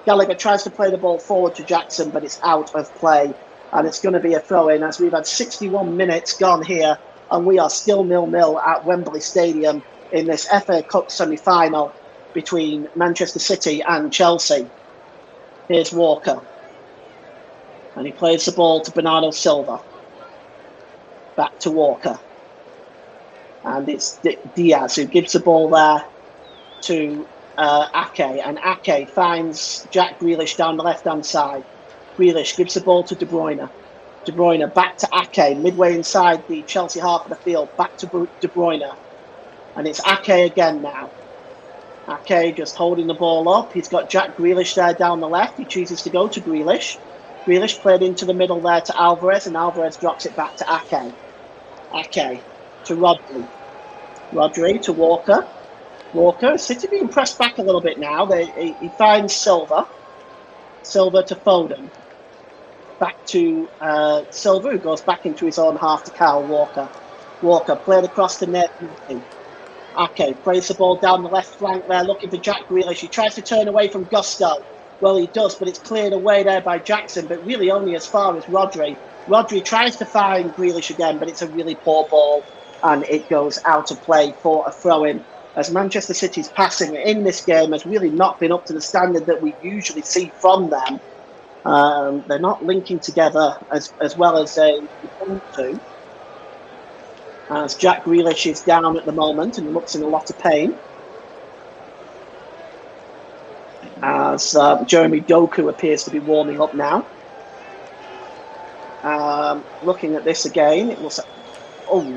Gallagher tries to play the ball forward to Jackson, but it's out of play. And it's going to be a throw-in, as we've had 61 minutes gone here, and we are still 0-0 at Wembley Stadium in this FA Cup semi-final between Manchester City and Chelsea. Here's Walker. And he plays the ball to Bernardo Silva. Back to Walker. And it's Diaz who gives the ball there to Ake. And Ake finds Jack Grealish down the left-hand side. Grealish gives the ball to De Bruyne. De Bruyne back to Ake, midway inside the Chelsea half of the field. Back to De Bruyne. And it's Ake again now. Ake just holding the ball up. He's got Jack Grealish there down the left. He chooses to go to Grealish. Grealish played into the middle there to Alvarez, and Alvarez drops it back to Ake. Ake to Rodri. Rodri to Walker. Walker, City being pressed back a little bit now. He finds Silva. Silva to Foden. Back to Silva, who goes back into his own half to Kyle Walker. Walker played across to Nathan. Ake plays the ball down the left flank there, looking for Jack Grealish. He tries to turn away from Gusto. Well, he does, but it's cleared away there by Jackson, but really only as far as Rodri. Rodri tries to find Grealish again, but it's a really poor ball, and it goes out of play for a throw-in, as Manchester City's passing in this game has really not been up to the standard that we usually see from them. They're not linking together as well as they want to. As Jack Grealish is down at the moment and looks in a lot of pain. As Jeremy Doku appears to be warming up now. Looking at this again, it looks like,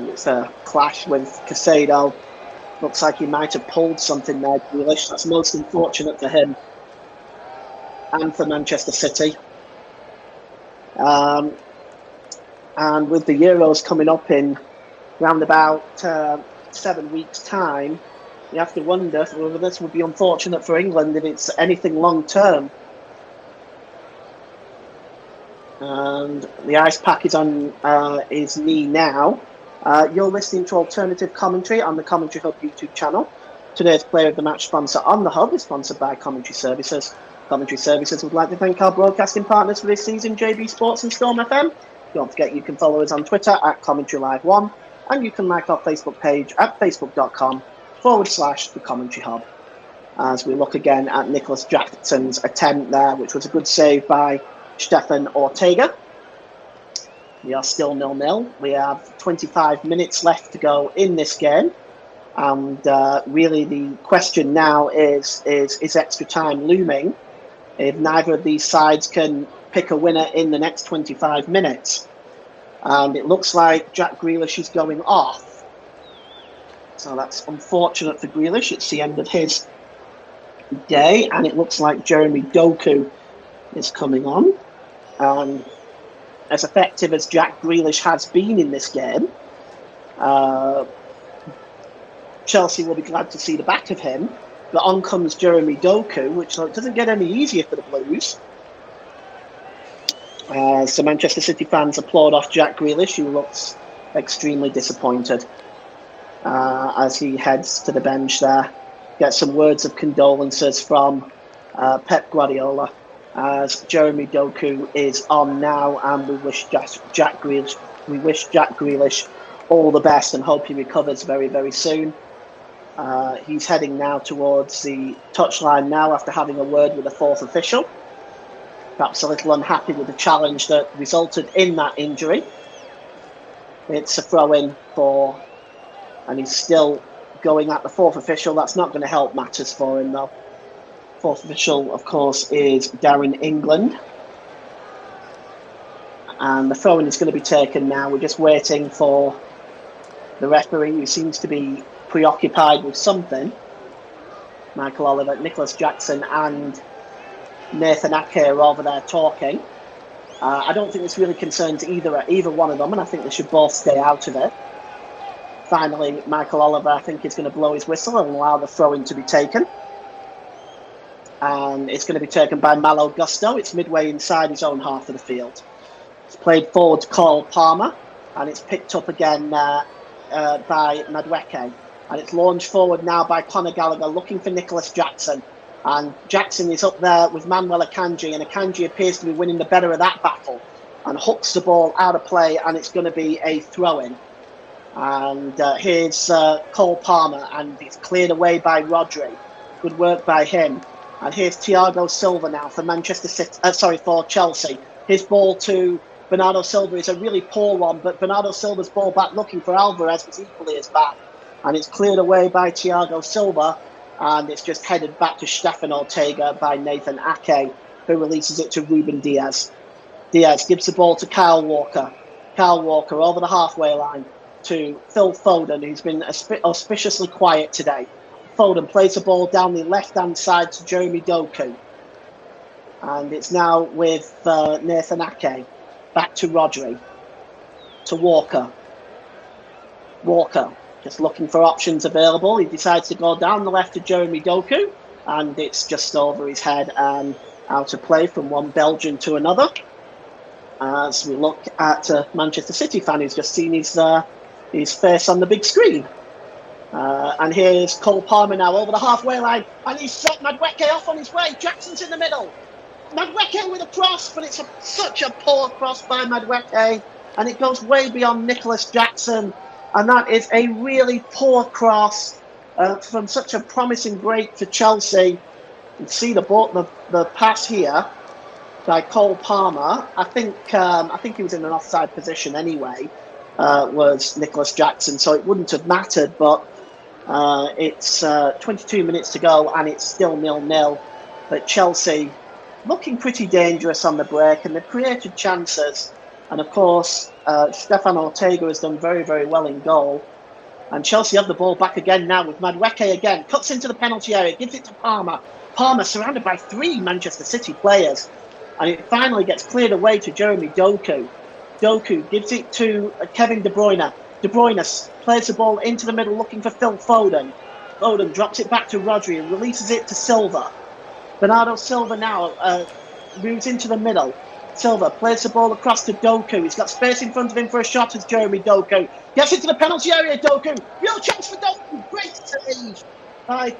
it's a clash with Caicedo. Looks like he might have pulled something there, Grealish. That's most unfortunate for him and for Manchester City. And with the Euros coming up in round about 7 weeks' time, you have to wonder whether this would be unfortunate for England if it's anything long-term. And the ice pack is on his knee now. You're listening to Alternative Commentary on the Commentary Hub YouTube channel. Today's Player of the Match sponsor on the Hub is sponsored by Commentary Services. Commentary Services would like to thank our broadcasting partners for this season, JB Sports and Storm FM. Don't forget you can follow us on Twitter at Commentary Live 1, and you can like our Facebook page at facebook.com/The Commentary Hub. As we look again at Nicholas Jackson's attempt there, which was a good save by Stefan Ortega. We are still 0-0. We have 25 minutes left to go in this game. And really the question now is extra time looming if neither of these sides can pick a winner in the next 25 minutes. And it looks like Jack Grealish is going off. So that's unfortunate for Grealish. It's the end of his day. And it looks like Jeremy Doku is coming on. And as effective as Jack Grealish has been in this game, Chelsea will be glad to see the back of him. But on comes Jeremy Doku, which doesn't get any easier for the Blues. So Manchester City fans applaud off Jack Grealish, who looks extremely disappointed as he heads to the bench there. Get some words of condolences from Pep Guardiola as Jeremy Doku is on now, and we wish Jack Grealish all the best and hope he recovers very, very soon. He's heading now towards the touchline now after having a word with the fourth official. Perhaps a little unhappy with the challenge that resulted in that injury. It's a throw-in and he's still going at the fourth official. That's not going to help matters for him though. Fourth official, of course, is Darren England. And the throw-in is going to be taken now. We're just waiting for the referee, who seems to be preoccupied with something. Michael Oliver, Nicholas Jackson and Nathan Ake are over there talking. I don't think this really concerns either one of them, and I think they should both stay out of it. Finally, Michael Oliver, I think, is going to blow his whistle and allow the throw-in to be taken. And it's going to be taken by Malo Gusto. It's midway inside his own half of the field. It's played forward to Cole Palmer, and it's picked up again by Madueke. And it's launched forward now by Conor Gallagher, looking for Nicholas Jackson. And Jackson is up there with Manuel Akanji, and Akanji appears to be winning the better of that battle and hooks the ball out of play, and it's going to be a throw-in. And here's Cole Palmer, and it's cleared away by Rodri. Good work by him. And here's Thiago Silva now for for Chelsea. His ball to Bernardo Silva is a really poor one, but Bernardo Silva's ball back looking for Alvarez was equally as bad. And it's cleared away by Thiago Silva, and it's just headed back to Stefan Ortega by Nathan Ake, who releases it to Ruben Diaz. Diaz gives the ball to Kyle Walker. Kyle Walker over the halfway line to Phil Foden, who's been auspiciously quiet today. Foden plays the ball down the left-hand side to Jeremy Doku. And it's now with Nathan Ake. Back to Rodri. To Walker. Walker, just looking for options available. He decides to go down the left to Jeremy Doku. And it's just over his head and out of play from one Belgian to another. As we look at a Manchester City fan who's just seen his face on the big screen. And here's Cole Palmer now over the halfway line, and he's set Madueke off on his way. Jackson's in the middle. Madueke with a cross, but it's such a poor cross by Madueke, and it goes way beyond Nicholas Jackson. And that is a really poor cross from such a promising break for Chelsea. You can see the pass here by Cole Palmer. I think he was in an offside position anyway. Was Nicholas Jackson, so it wouldn't have mattered, but it's 22 minutes to go and it's still 0-0. But Chelsea looking pretty dangerous on the break, and they've created chances. And of course, Stefan Ortega has done very, very well in goal. And Chelsea have the ball back again now with Madueke again. Cuts into the penalty area, gives it to Palmer. Palmer surrounded by 3 Manchester City players. And it finally gets cleared away to Jeremy Doku. Doku gives it to Kevin De Bruyne. De Bruyne plays the ball into the middle looking for Phil Foden. Foden drops it back to Rodri and releases it to Silva. Bernardo Silva now moves into the middle. Silva plays the ball across to Doku. He's got space in front of him for a shot as Jeremy Doku. Gets into the penalty area, Doku. Real chance for Doku. Great save by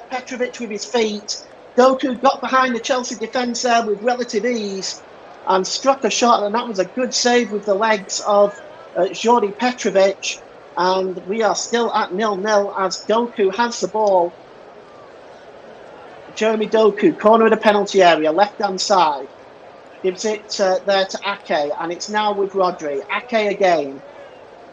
Petrovic with his feet. Doku got behind the Chelsea defence there with relative ease. and struck a shot, and that was a good save with the legs of Jordi Petrovic. And we are still at 0-0 as Doku has the ball. Jeremy Doku, corner of the penalty area, left-hand side. Gives it there to Ake, and it's now with Rodri. Ake again.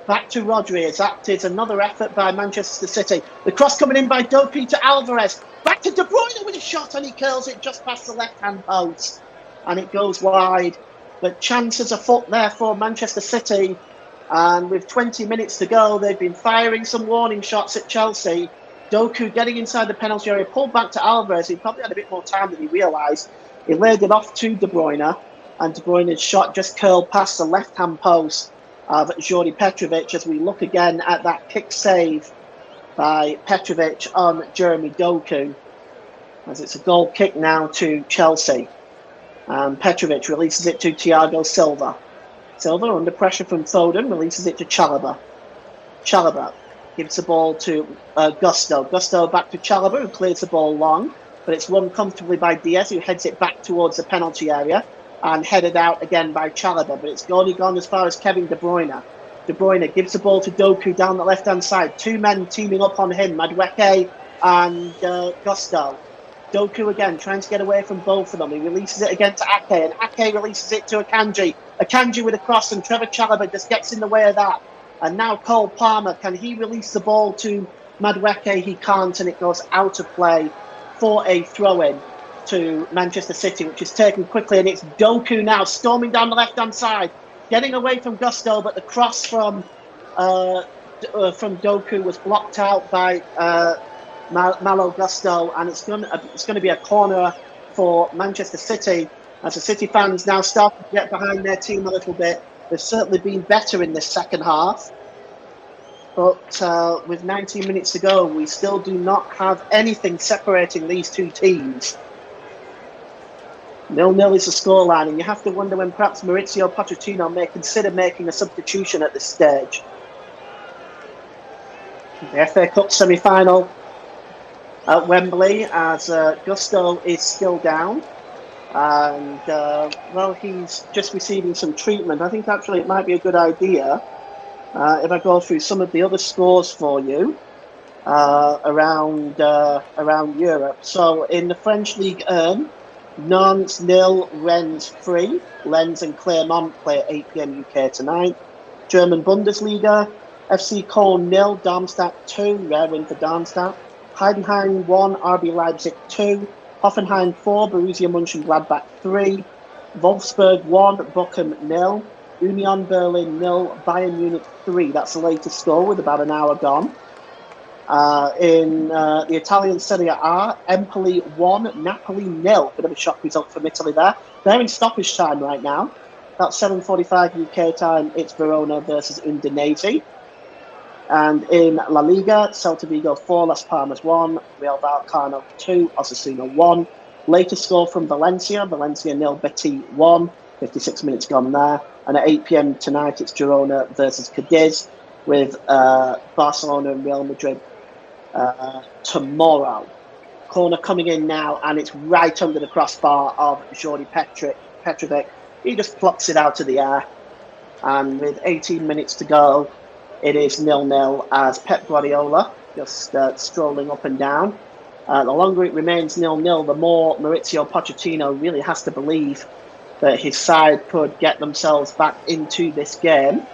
Back to Rodri, as that is another effort by Manchester City. The cross coming in by Doku to Alvarez. Back to De Bruyne with a shot, and he curls it just past the left-hand post. And it goes wide. But chances afoot there for Manchester City. And with 20 minutes to go, they've been firing some warning shots at Chelsea. Doku getting inside the penalty area, pulled back to Alvarez. He probably had a bit more time than he realised. He laid it off to De Bruyne, and De Bruyne's shot just curled past the left-hand post of Jordi Petrovic as we look again at that kick save by Petrovic on Jeremy Doku, as it's a goal kick now to Chelsea. And Petrovic releases it to Thiago Silva. Silva, under pressure from Foden, releases it to Chalobah. Chalobah gives the ball to Gusto. Gusto back to Chalobah, who clears the ball long, but it's run comfortably by Diaz, who heads it back towards the penalty area, and headed out again by Chalobah, but it's only gone as far as Kevin De Bruyne. De Bruyne gives the ball to Doku down the left-hand side. Two men teaming up on him, Madueke and Gusto. Doku again, trying to get away from both of them. He releases it again to Ake, and Ake releases it to Akanji. Akanji with a cross, and Trevor Chalobah just gets in the way of that. And now Cole Palmer, can he release the ball to Madueke? He can't, and it goes out of play for a throw-in to Manchester City, which is taken quickly, and it's Doku now storming down the left-hand side, getting away from Gusto, but the cross from Doku was blocked out by Malo Gusto, and it's going to be a corner for Manchester City, as the City fans now start to get behind their team a little bit. They've certainly been better in this second half, but with 19 minutes to go, we still do not have anything separating these two teams. 0-0 is the scoreline, and you have to wonder when perhaps Maurizio Pochettino may consider making a substitution at this stage. The FA Cup semi-final at Wembley, as Gusto is still down, and well, he's just receiving some treatment. I think actually it might be a good idea if I go through some of the other scores for you around Europe. So in the French Ligue 1, Nantes 0, Rennes 3. Lens and Clermont play at 8 p.m. UK tonight. German Bundesliga, FC Köln 0, Darmstadt 2, rare win for Darmstadt. Heidenheim 1, RB Leipzig 2. Hoffenheim 4, Borussia Mönchengladbach 3. Wolfsburg 1, Bochum 0. Union Berlin 0, Bayern Munich 3. That's the latest score with about an hour gone. In the Italian Serie A, Empoli 1, Napoli 0. Bit of a shock result from Italy there. They're in stoppage time right now. That's 7:45 UK time. It's Verona versus Udinese. And in La Liga, Celta Vigo 4, Las Palmas 1, Real Vallecano 2, Osasuna 1. Latest score from Valencia 0, Betis 1. 56 minutes gone there. And at 8 p.m. tonight, it's Girona versus Cadiz, with Barcelona and Real Madrid tomorrow. Corner coming in now, and it's right under the crossbar of Jordi Petrovic. He just plucks it out of the air, and with 18 minutes to go, it is 0-0 as Pep Guardiola just strolling up and down. The longer it remains 0-0, the more Maurizio Pochettino really has to believe that his side could get themselves back into this game.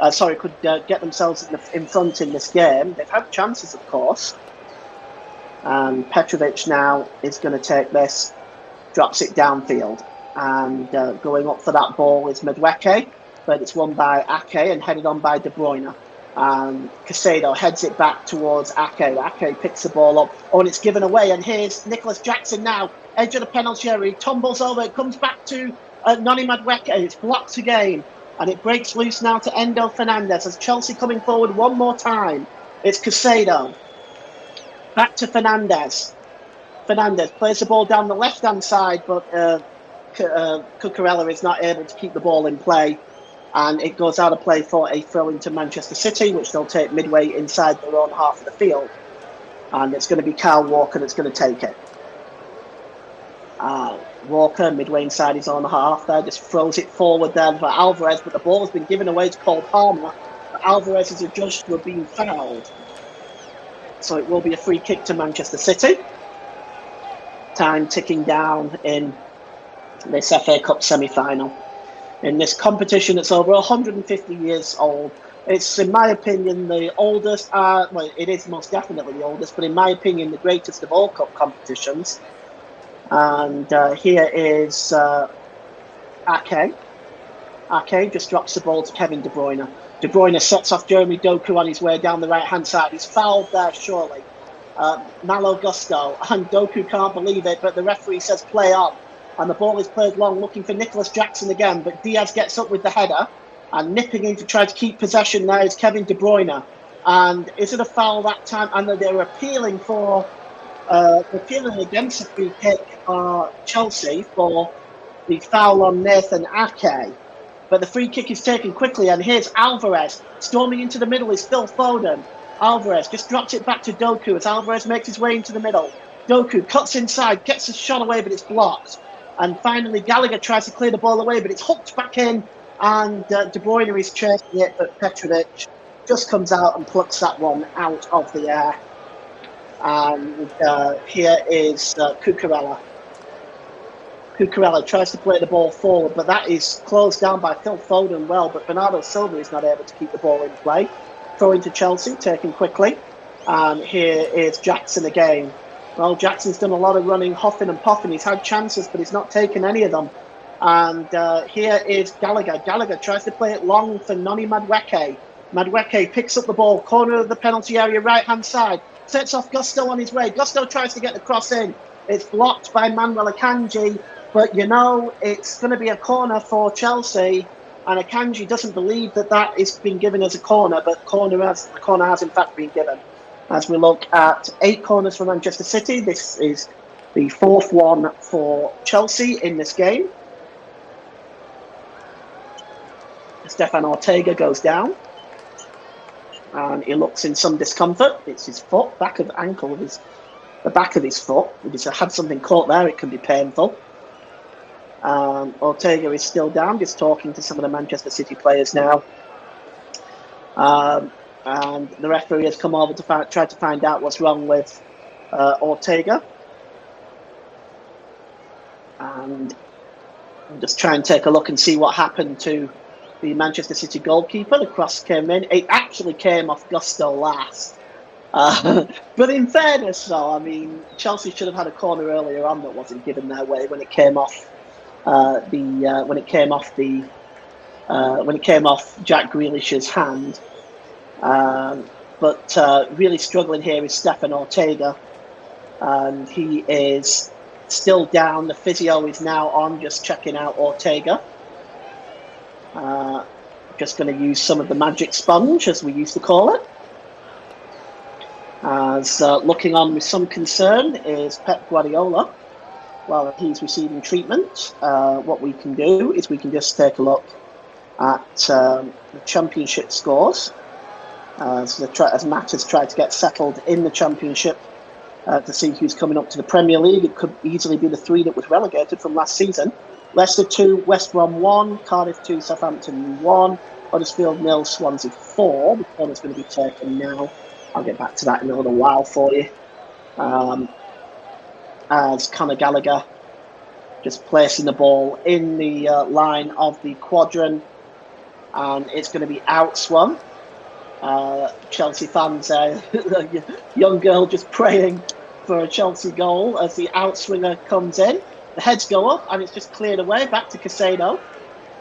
Could get themselves in front in this game. They've had chances, of course. And Petrovic now is going to take this, drops it downfield. And going up for that ball is Madueke, but it's won by Ake and headed on by De Bruyne. And Caicedo heads it back towards Ake. Ake picks the ball up. Oh, and it's given away. And here's Nicholas Jackson now, edge of the penalty area. He tumbles over. It comes back to Noni Madueke. It's blocked again. And it breaks loose now to Endo Fernandez. As Chelsea coming forward one more time. It's Caicedo. Back to Fernandez. Fernandez plays the ball down the left-hand side, but Cucurella is not able to keep the ball in play. And it goes out of play for a throw into Manchester City, which they'll take midway inside their own half of the field. And it's going to be Kyle Walker that's going to take it. Walker, midway inside his own half there, just throws it forward there for Alvarez, but the ball has been given away to Cole Palmer. But Alvarez is adjudged to have been fouled. So it will be a free kick to Manchester City. Time ticking down in this FA Cup semi-final. In this competition that's over 150 years old. It's, in my opinion, the oldest, well, it is most definitely the oldest, but in my opinion, the greatest of all cup competitions. And here is Ake. Ake just drops the ball to Kevin De Bruyne. De Bruyne sets off Jeremy Doku on his way down the right-hand side. He's fouled there, surely. Malo Gusto, and Doku can't believe it, but the referee says play on. And the ball is played long, looking for Nicholas Jackson again, but Diaz gets up with the header, and nipping in to try to keep possession there is Kevin De Bruyne. And is it a foul that time? And they're appealing for, appealing against a free kick Chelsea for the foul on Nathan Ake. But the free kick is taken quickly, and here's Alvarez. Storming into the middle is Phil Foden. Alvarez just drops it back to Doku as Alvarez makes his way into the middle. Doku cuts inside, gets a shot away, but it's blocked. And finally, Gallagher tries to clear the ball away, but it's hooked back in, and De Bruyne is chasing it, but Petrovic just comes out and plucks that one out of the air. And here is Cucurella. Cucurella tries to play the ball forward, but that is closed down by Phil Foden well, but Bernardo Silva is not able to keep the ball in play. Throw into Chelsea, taken quickly. And here is Jackson again. Well, Jackson's done a lot of running, huffing and puffing. He's had chances, but he's not taken any of them. And here is Gallagher. Gallagher tries to play it long for Noni Madueke. Madueke picks up the ball, corner of the penalty area, right-hand side. Sets off Gusto on his way. Gusto tries to get the cross in. It's blocked by Manuel Akanji. But, you know, it's going to be a corner for Chelsea. And Akanji doesn't believe that that is being given as a corner, but the corner has in fact been given. As we look at 8 corners for Manchester City, this is the 4th one for Chelsea in this game. Stefan Ortega goes down, and he looks in some discomfort. It's his foot, back of ankle, the back of his foot. If he's had something caught there, it can be painful. Ortega is still down, just talking to some of the Manchester City players now. And the referee has come over to try to find out what's wrong with Ortega. And I'll just try and take a look and see what happened to the Manchester City goalkeeper. The cross came in. It actually came off Gusto last. But in fairness, though, I mean, Chelsea should have had a corner earlier on that wasn't given their way when it came off when it came off Jack Grealish's hand. But really struggling here is Stefan Ortega, and he is still down. The physio is now on, just checking out Ortega. Just going to use some of the magic sponge, as we used to call it. As looking on with some concern is Pep Guardiola. While he's receiving treatment, what we can do is we can just take a look at the championship scores. As Matt has tried to get settled in the championship to see who's coming up to the Premier League. It could easily be the 3 that was relegated from last season. Leicester 2, West Brom 1, Cardiff 2, Southampton 1, Huddersfield 0, Swansea 4. The corner's going to be taken now. I'll get back to that in a little while for you. As Conor Gallagher just placing the ball in the line of the quadrant, and it's going to be outswung. Chelsea fans, a young girl just praying for a Chelsea goal as the outswinger comes in. The heads go up and it's just cleared away, back to Caicedo.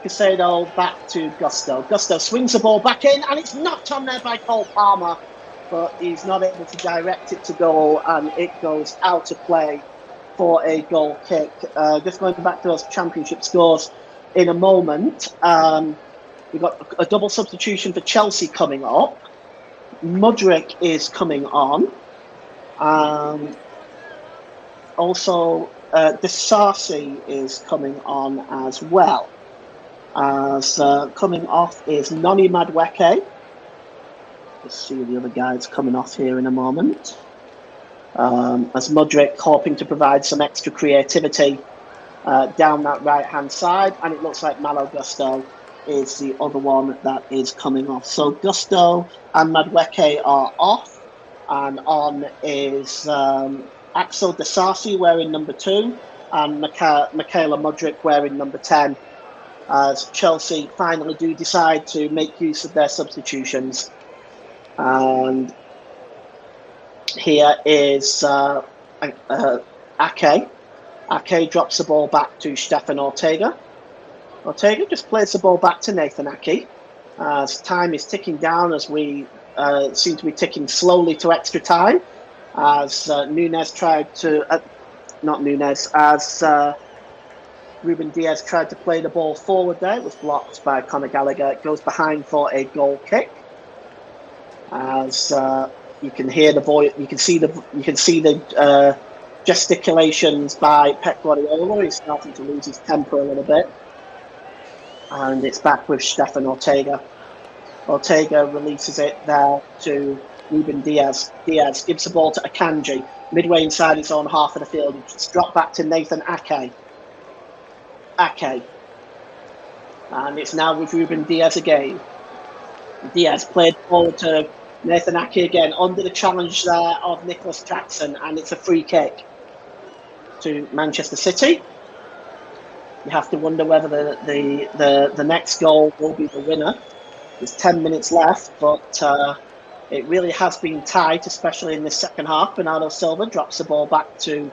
Caicedo back to Gusto. Gusto swings the ball back in and it's knocked on there by Cole Palmer, but he's not able to direct it to goal and it goes out of play for a goal kick. Just going back to those championship scores in a moment. We've got a double substitution for Chelsea coming up. Mudryk is coming on. Also, Disasi is coming on as well. As coming off is Noni Madueke. Let's see the other guys coming off here in a moment. As Mudryk hoping to provide some extra creativity down that right-hand side, and it looks like Malo Gusto is the other one that is coming off. So Gusto and Madueke are off, and on is Axel Disasi wearing number 2, and Michaela Mudryk wearing number 10, as Chelsea finally do decide to make use of their substitutions. And here is Ake. Ake drops the ball back to Stefan Ortega. Ortega just plays the ball back to Nathan Ake. As time is ticking down, as we seem to be ticking slowly to extra time, as Nunez tried to, Ruben Diaz tried to play the ball forward there. It was blocked by Conor Gallagher. It goes behind for a goal kick. As you can hear the boy, you can see the gesticulations by Pep Guardiola. He's starting to lose his temper a little bit. And it's back with Stefan Ortega. Ortega releases it there to Ruben Diaz. Diaz gives the ball to Akanji. Midway inside his own half of the field. It's dropped back to Nathan Ake. Ake. And it's now with Ruben Diaz again. Diaz played forward to Nathan Ake again, under the challenge there of Nicholas Jackson, and it's a free kick to Manchester City. You have to wonder whether the next goal will be the winner. There's 10 minutes left, but it really has been tight, especially in the second half. Bernardo Silva drops the ball back to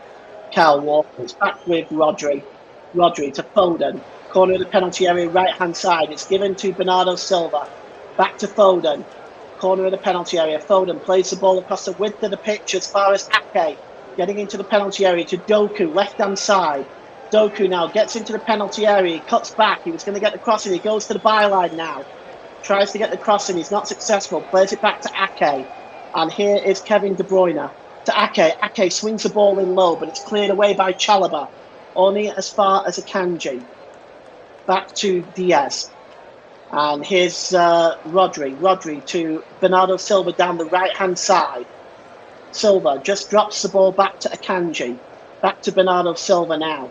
Kyle Walker. It's back with Rodri. Rodri to Foden. Corner of the penalty area, right-hand side. It's given to Bernardo Silva. Back to Foden. Corner of the penalty area. Foden plays the ball across the width of the pitch as far as Ake. Getting into the penalty area to Doku, left-hand side. Doku now gets into the penalty area. He cuts back. He was going to get the crossing. He goes to the byline now. Tries to get the crossing. He's not successful. Plays it back to Ake. And here is Kevin De Bruyne to Ake. Ake swings the ball in low, but it's cleared away by Chalobah. Only as far as Akanji. Back to Diaz. And here's Rodri. Rodri to Bernardo Silva down the right-hand side. Silva just drops the ball back to Akanji. Back to Bernardo Silva now.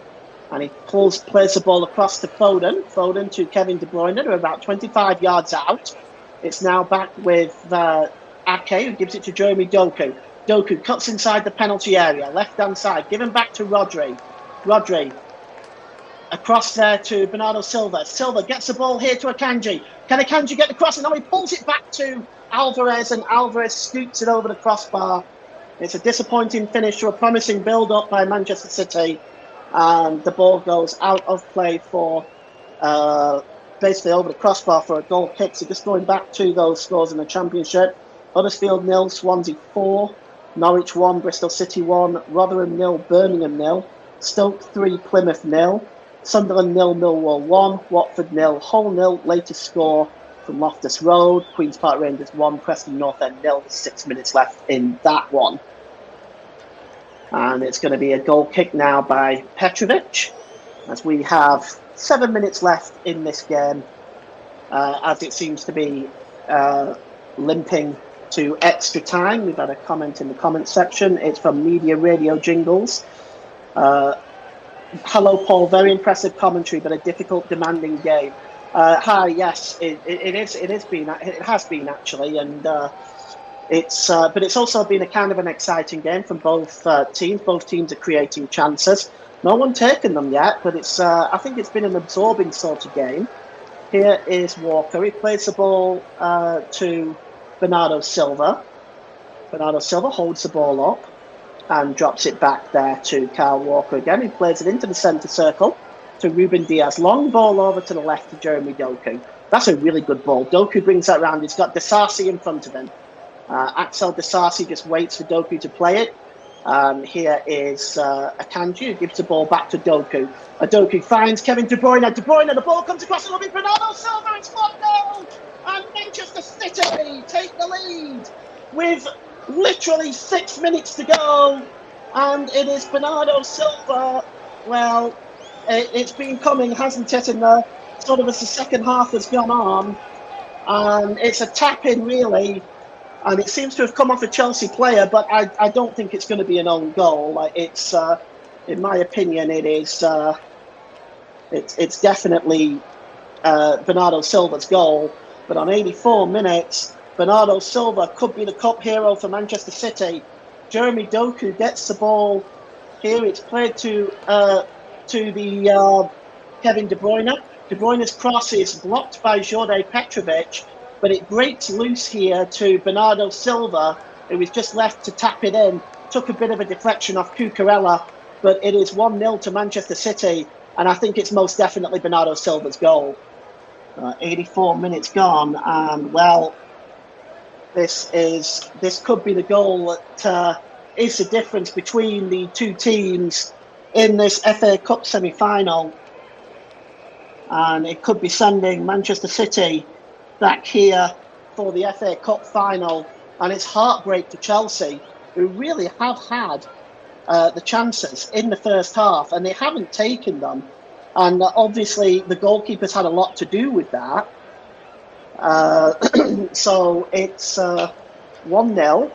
And he plays the ball across to Foden. Foden to Kevin De Bruyne. They're about 25 yards out. It's now back with Ake, who gives it to Jeremy Doku. Doku cuts inside the penalty area, left-hand side. Given back to Rodri. Rodri across there to Bernardo Silva. Silva gets the ball here to Akanji. Can Akanji get the cross? And now he pulls it back to Alvarez, and Alvarez scoots it over the crossbar. It's a disappointing finish to a promising build-up by Manchester City. And the ball goes out of play for basically over the crossbar for a goal kick. So just going back to those scores in the Championship. Huddersfield 0, Swansea 4, Norwich 1, Bristol City 1, Rotherham 0, Birmingham 0, Stoke 3, Plymouth 0, Sunderland 0, Millwall 1, Watford 0, Hull 0, latest score from Loftus Road, Queen's Park Rangers 1, Preston North End 0, 6 minutes left in that one. And it's going to be a goal kick now by Petrovic, as we have 7 minutes left in this game, as it seems to be limping to extra time. We've had a comment in the comment section. It's from Media Radio Jingles. Hello, Paul. Very impressive commentary, but a difficult, demanding game. Hi, yes, it has been actually, and but it's also been a kind of an exciting game from both teams. Both teams are creating chances. No one taken them yet, but it's I think it's been an absorbing sort of game. Here is Walker. He plays the ball to Bernardo Silva. Bernardo Silva holds the ball up and drops it back there to Kyle Walker again. He plays it into the centre circle to Ruben Diaz. Long ball over to the left to Jeremy Doku. That's a really good ball. Doku brings that round. He's got Disasi in front of him. Axel Disasi just waits for Doku to play it. Here is Akanji, who gives the ball back to Doku. Doku finds Kevin De Bruyne. De Bruyne, the ball comes across, it'll be Bernardo Silva. It's 1-0, and Manchester City take the lead with literally 6 minutes to go. And it is Bernardo Silva. Well, it's been coming, hasn't it? In the sort of as the second half has gone on, and it's a tap in really. And it seems to have come off a Chelsea player, but I don't think it's going to be an own goal. Like it's, in my opinion, it is It's definitely Bernardo Silva's goal. But on 84 minutes, Bernardo Silva could be the cup hero for Manchester City. Jeremy Doku gets the ball here. It's played to the Kevin De Bruyne. De Bruyne's cross is blocked by Jorge Petrovic, but it breaks loose here to Bernardo Silva, who is just left to tap it in. Took a bit of a deflection off Cucurella, but it is 1-0 to Manchester City, and I think it's most definitely Bernardo Silva's goal. 84 minutes gone, and well, this could be the goal that is the difference between the two teams in this FA Cup semi-final, and it could be sending Manchester City back here for the FA Cup final. And it's heartbreak to Chelsea, who really have had the chances in the first half, and they haven't taken them. And obviously, the goalkeeper's had a lot to do with that. So it's 1-0.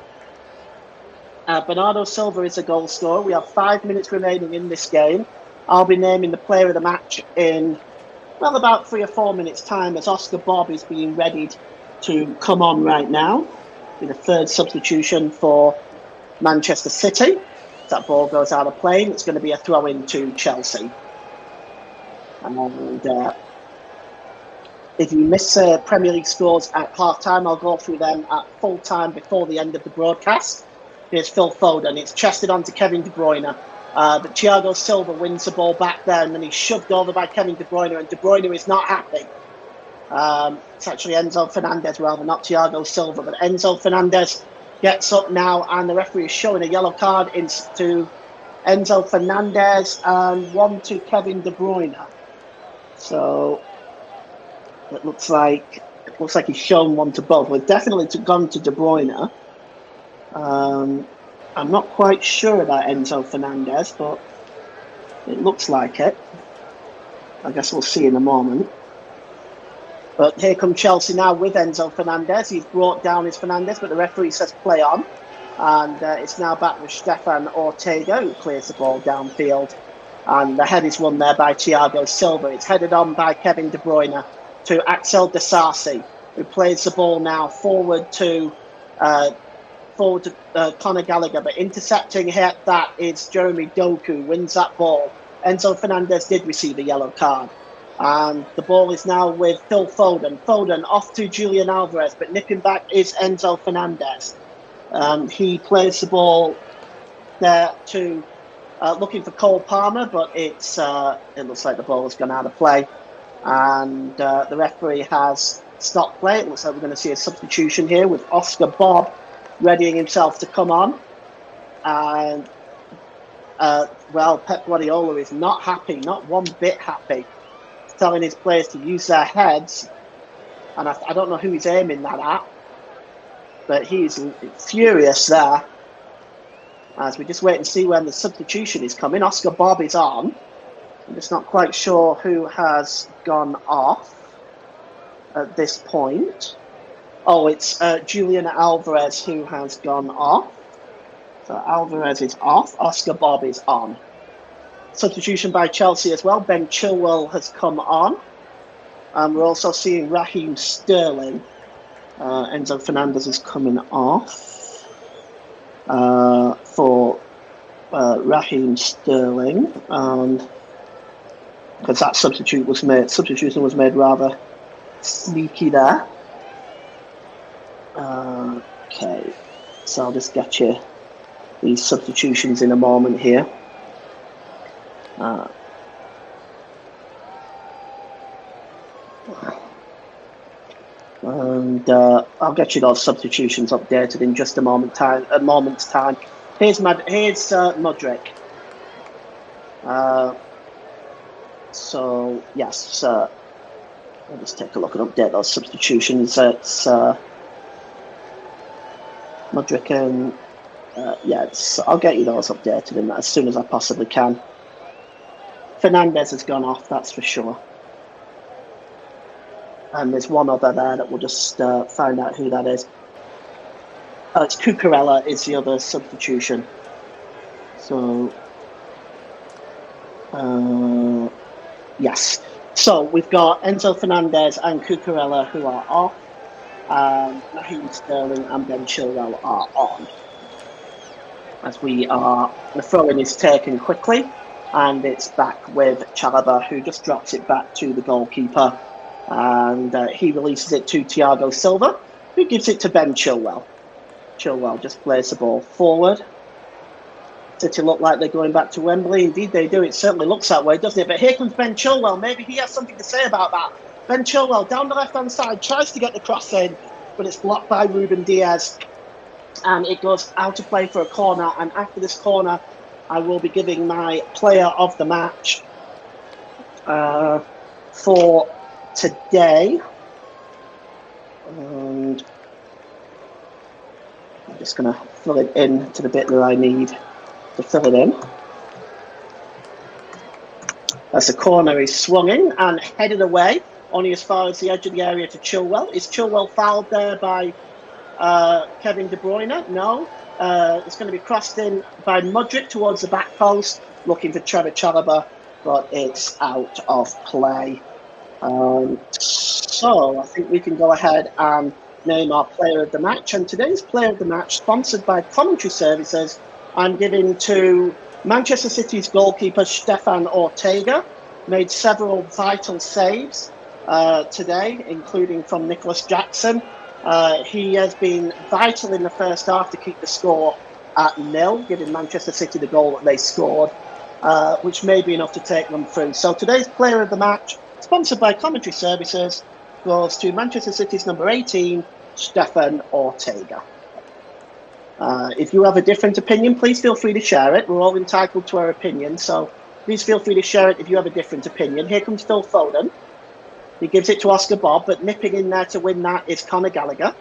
Bernardo Silva is a goal scorer. We have 5 minutes remaining in this game. I'll be naming the player of the match in, well, about 3 or 4 minutes' time, as Oscar Bobb is being readied to come on right now. Be the third substitution for Manchester City. If that ball goes out of play, it's going to be a throw-in to Chelsea. And if you miss Premier League scores at half-time, I'll go through them at full-time before the end of the broadcast. Here's Phil Foden. It's chested onto Kevin De Bruyne. But Thiago Silva wins the ball back there, and then he's shoved over by Kevin De Bruyne, and De Bruyne is not happy. It's actually Enzo Fernandez rather, not Thiago Silva, but Enzo Fernandez gets up now, and the referee is showing a yellow card to Enzo Fernandez and one to Kevin De Bruyne. So it looks like he's shown one to both. We've definitely gone to De Bruyne. I'm not quite sure about Enzo Fernandez, but it looks like it. I guess we'll see in a moment. But here come Chelsea now with Enzo Fernandez. He's brought down his Fernandez, but the referee says play on. And it's now back with Stefan Ortega, who clears the ball downfield. And the head is won there by Thiago Silva. It's headed on by Kevin De Bruyne to Axel Disasi, who plays the ball now forward to Conor Gallagher. But intercepting that is Jeremy Doku, wins that ball. Enzo Fernandez did receive a yellow card. And the ball is now with Phil Foden. Foden off to Julian Alvarez, but nipping back is Enzo Fernandez. He plays the ball there to looking for Cole Palmer, but it looks like the ball has gone out of play. And the referee has stopped play. It looks like we're going to see a substitution here with Oscar Bobb readying himself to come on. And, well, Pep Guardiola is not happy, not one bit happy. He's telling his players to use their heads. And I don't know who he's aiming that at, but he's furious there. As we just wait and see when the substitution is coming. Oscar Bobb is on. I'm just not quite sure who has gone off at this point. Oh, it's Julian Alvarez who has gone off. So Alvarez is off. Oscar Bobb is on. Substitution by Chelsea as well. Ben Chilwell has come on. We're also seeing Raheem Sterling. Enzo Fernandez is coming off for Raheem Sterling. Because that substitution was made rather sneaky there. Okay, so I'll just get you these substitutions in a moment here. And I'll get you those substitutions updated in just a moment's time. Here's Mudryk. So yes, I'll just take a look and update those substitutions. It's Mudryk and I'll get you those updated in that as soon as I possibly can. Fernandez has gone off, that's for sure. And there's one other there that we'll just find out who that is. It's Cucurella is the other substitution. So Yes. So we've got Enzo Fernandez and Cucurella who are off. Raheem Sterling and Ben Chilwell are on. As the throw-in is taken quickly, and it's back with Chalobah, who just drops it back to the goalkeeper, and he releases it to Thiago Silva, who gives it to Ben Chilwell. Chilwell just plays the ball forward. City look like they're going back to Wembley. Indeed they do. It certainly looks that way, doesn't it? But here comes Ben Chilwell. Maybe he has something to say about that. Ben Chilwell down the left-hand side tries to get the cross in, but it's blocked by Ruben Diaz. And it goes out of play for a corner. And after this corner, I will be giving my player of the match for today. And I'm just going to fill it in to the bit that I need to fill it in. As the corner is swung in and headed away, only as far as the edge of the area to Chilwell. Is Chilwell fouled there by Kevin De Bruyne? No. It's going to be crossed in by Mudryk towards the back post, looking for Trevor Chalobah, but it's out of play. So I think we can go ahead and name our player of the match. And today's player of the match, sponsored by Commentary Services, I'm giving to Manchester City's goalkeeper, Stefan Ortega. Made several vital saves today, including from Nicholas Jackson. He has been vital in the first half to keep the score at 0, giving Manchester City the goal that they scored, which may be enough to take them through. So today's player of the match, sponsored by Commentary Services, goes to Manchester City's number 18, Stefan Ortega. If you have a different opinion, please feel free to share it. We're all entitled to our opinion, so please feel free to share it if you have a different opinion. Here comes Phil Foden. He gives it to Oscar Bob, but nipping in there to win that is Conor Gallagher.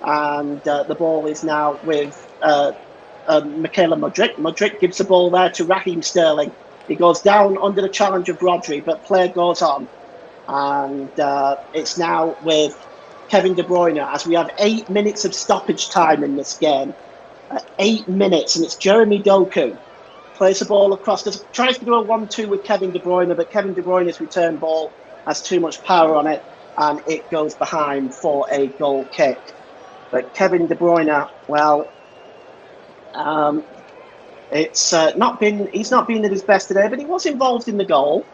And the ball is now with Michaela Mudryk. Mudryk gives the ball there to Raheem Sterling. He goes down under the challenge of Rodri, but play goes on. And it's now with Kevin De Bruyne, as we have 8 minutes of stoppage time in this game. 8 minutes, and it's Jeremy Doku. Plays the ball across, tries to do a 1-2 with Kevin De Bruyne, but Kevin De Bruyne's return ball has too much power on it, and it goes behind for a goal kick. But Kevin De Bruyne, well, he's not been at his best today, but he was involved in the goal.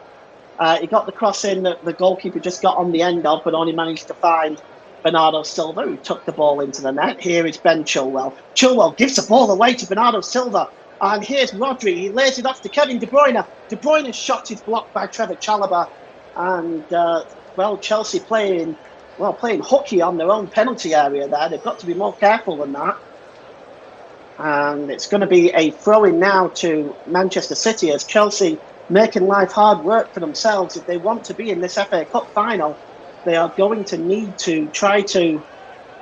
He got the cross in that the goalkeeper just got on the end of, but only managed to find Bernardo Silva, who took the ball into the net. Here is Ben Chilwell. Chilwell gives the ball away to Bernardo Silva. And here's Rodri. He lays it off to Kevin De Bruyne. De Bruyne's shot is blocked by Trevor Chalobah. And, Chelsea playing hooky on their own penalty area there. They've got to be more careful than that. And it's going to be a throw-in now to Manchester City, as Chelsea making life hard work for themselves. If they want to be in this FA Cup final, they are going to need to try to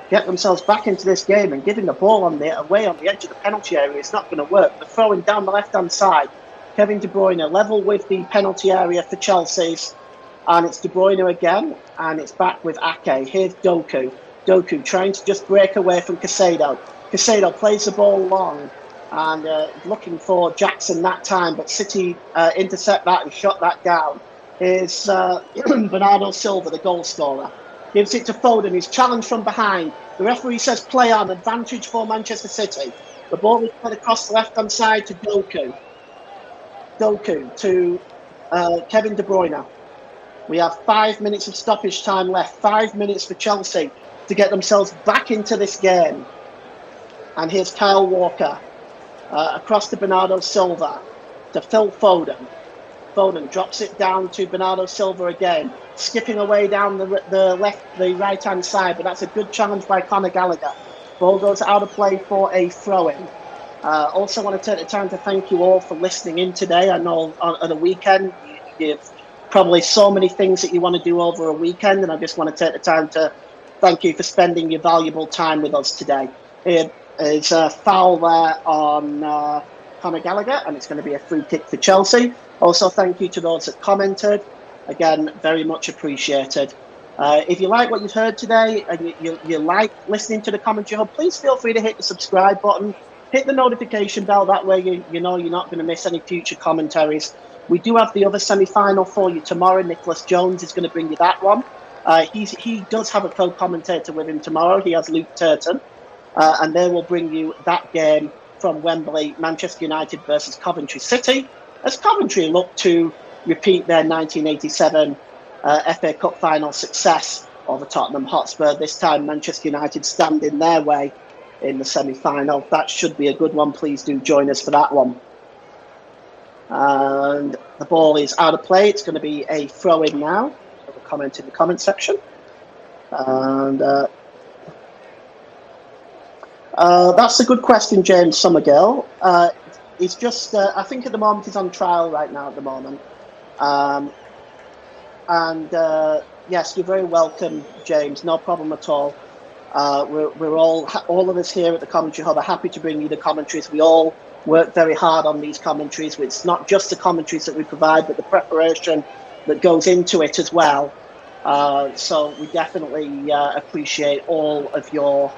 get themselves back into this game, and giving the ball away on the edge of the penalty area is not going to work. The throwing down the left-hand side, Kevin De Bruyne level with the penalty area for Chelsea's, and it's De Bruyne again, and it's back with Ake. Here's Doku. Doku trying to just break away from Caicedo. Caicedo plays the ball long and looking for Jackson that time, but City intercept that and shot that down. Here's Bernardo Silva, the goal scorer. Gives it to Foden. He's challenged from behind. The referee says play on, advantage for Manchester City. The ball is put across the left-hand side to Doku. Doku to Kevin De Bruyne. We have 5 minutes of stoppage time left. 5 minutes for Chelsea to get themselves back into this game. And here's Kyle Walker across to Bernardo Silva to Phil Foden. Foden drops it down to Bernardo Silva again, skipping away down the right-hand side, but that's a good challenge by Conor Gallagher. Ball goes out of play for a throw-in. Also want to take the time to thank you all for listening in today. I know on the weekend you have probably so many things that you want to do over a weekend, and I just want to take the time to thank you for spending your valuable time with us today. Here is a foul there on Conor Gallagher, and it's going to be a free kick for Chelsea. Also, thank you to those that commented. Again, very much appreciated. If you like what you've heard today and you like listening to the Commentary Hub, please feel free to hit the subscribe button. Hit the notification bell. That way you know you're not going to miss any future commentaries. We do have the other semi-final for you tomorrow. Nicholas Jones is going to bring you that one. He does have a co-commentator with him tomorrow. He has Luke Turton, and they will bring you that game from Wembley, Manchester United versus Coventry City, as Coventry look to repeat their 1987 FA Cup final success over Tottenham Hotspur. This time Manchester United stand in their way in the semi-final. That should be a good one. Please do join us for that one. And the ball is out of play. It's going to be a throw-in now. So a comment in the comment section. And that's a good question, James Summergill. He's just, I think at the moment he's on trial right now at the moment. Yes, you're very welcome, James. No problem at all. We're all of us here at the Commentary Hub are happy to bring you the commentaries. We all work very hard on these commentaries. It's not just the commentaries that we provide, but the preparation that goes into it as well. So we definitely appreciate all of your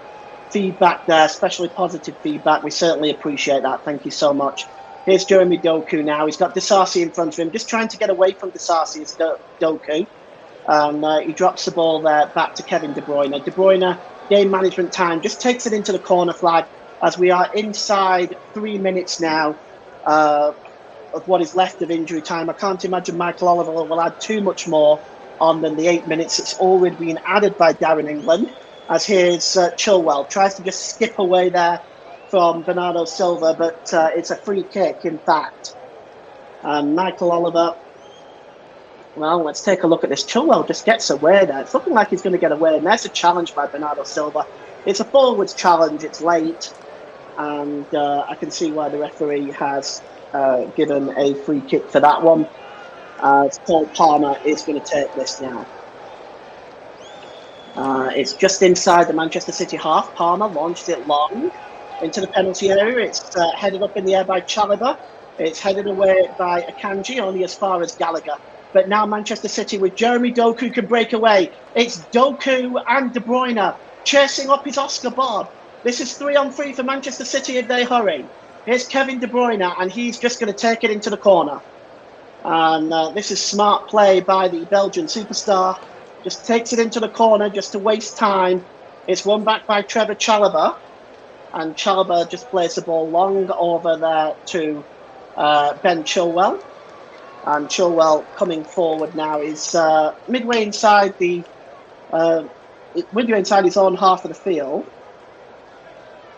feedback there, especially positive feedback. We certainly appreciate that. Thank you so much. Here's Jeremy Doku now. He's got Disasi in front of him, just trying to get away from Disasi is Doku. He drops the ball there back to Kevin De Bruyne. De Bruyne, game management time, just takes it into the corner flag as we are inside 3 minutes now of what is left of injury time. I can't imagine Michael Oliver will add too much more on than the 8 minutes that's already been added by Darren England. As here's Chilwell, tries to just skip away there from Bernardo Silva, but it's a free kick, in fact. Michael Oliver, well, let's take a look at this. Chilwell just gets away there. It's looking like he's going to get away, and there's a challenge by Bernardo Silva. It's a forwards challenge, it's late, and I can see why the referee has given a free kick for that one. Cole Palmer is going to take this now. It's just inside the Manchester City half. Palmer launched it long into the penalty area. It's headed up in the air by Chalobah. It's headed away by Akanji, only as far as Gallagher. But now Manchester City with Jeremy Doku can break away. It's Doku and De Bruyne chasing up his Oscar Bob. This is 3-on-3 for Manchester City if they hurry. Here's Kevin De Bruyne, and he's just going to take it into the corner. And this is smart play by the Belgian superstar. Just takes it into the corner just to waste time. It's won back by Trevor Chalobah. And Chalobah just plays the ball long over there to Ben Chilwell. And Chilwell coming forward now is midway inside his own half of the field.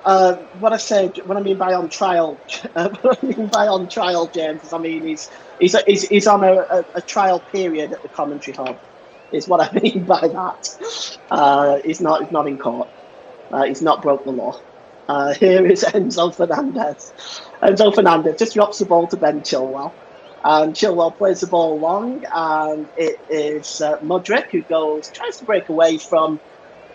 What I mean by on trial, James, is I mean he's on a trial period at the Commentary Hub, is what I mean by that. He's not in court. He's not broke the law. Here is Enzo Fernandez. Enzo Fernandez just drops the ball to Ben Chilwell. And Chilwell plays the ball long, and it is Mudryk who tries to break away from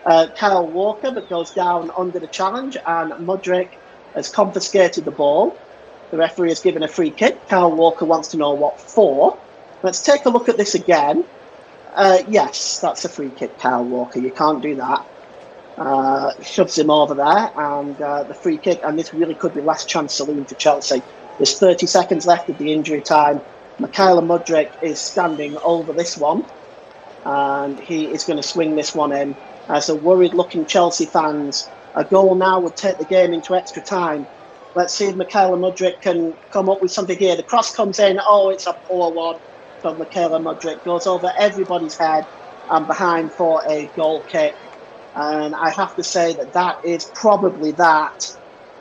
Kyle Walker, but goes down under the challenge, and Mudryk has confiscated the ball. The referee has given a free kick. Kyle Walker wants to know what for. Let's take a look at this again. Yes, that's a free kick, Kyle Walker. You can't do that. Shoves him over there, and the free kick, and this really could be last chance saloon for Chelsea. There's 30 seconds left of the injury time. Mikhailo Mudryk is standing over this one, and he is going to swing this one in. As a worried-looking Chelsea fans, a goal now would take the game into extra time. Let's see if Mikhailo Mudryk can come up with something here. The cross comes in. Oh, it's a poor one from Mikhailo Mudryk. Goes over everybody's head and behind for a goal kick. And I have to say that is probably that.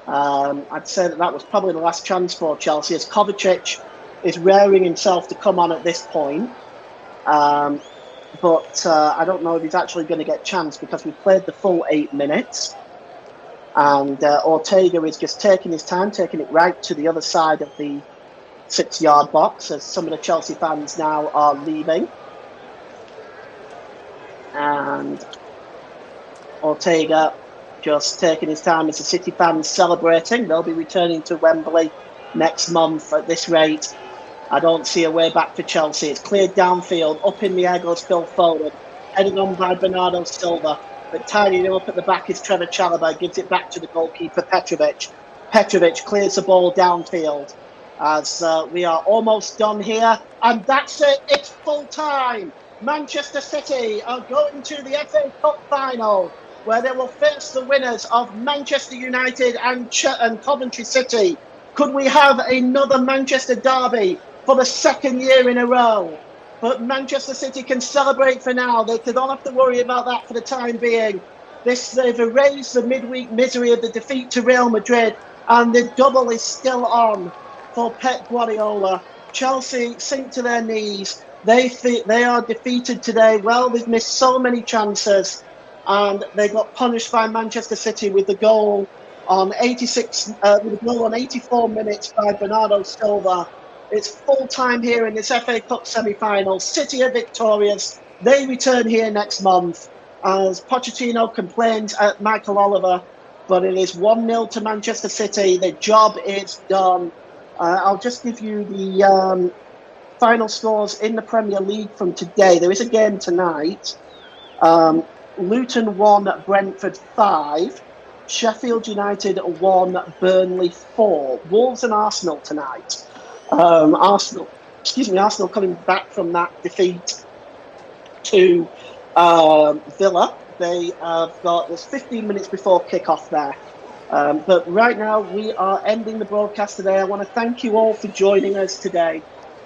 I'd say that was probably the last chance for Chelsea, as Kovacic is raring himself to come on at this point. But I don't know if he's actually going to get a chance, because we've played the full 8 minutes. And Ortega is just taking his time, taking it right to the other side of the 6-yard box, as some of the Chelsea fans now are leaving. And Ortega just taking his time as the City fans celebrating. They'll be returning to Wembley next month at this rate. I don't see a way back for Chelsea. It's cleared downfield. Up in the air goes Phil Foden, headed on by Bernardo Silva. But tidying him up at the back is Trevor Chalobah. Gives it back to the goalkeeper, Petrovic. Petrovic clears the ball downfield. as we are almost done here. And that's it. It's full time. Manchester City are going to the FA Cup final, where they will face the winners of Manchester United and Coventry City. Could we have another Manchester derby for the second year in a row? But Manchester City can celebrate for now. They don't have to worry about that for the time being. They've erased the midweek misery of the defeat to Real Madrid, and the double is still on for Pep Guardiola. Chelsea sink to their knees. They are defeated today. Well, they've missed so many chances, and they got punished by Manchester City with the goal on 84 minutes by Bernardo Silva. It's full time here in this FA Cup semi-final. City are victorious. They return here next month as Pochettino complains at Michael Oliver, but it is 1-0 to Manchester City. The job is done. I'll just give you the final scores in the Premier League from today. There is a game tonight. Luton 1, Brentford 5. Sheffield United 1, Burnley 4. Wolves and Arsenal tonight. Arsenal coming back from that defeat to Villa. They have got, there's 15 minutes before kick-off there. But right now, we are ending the broadcast today. I want to thank you all for joining us today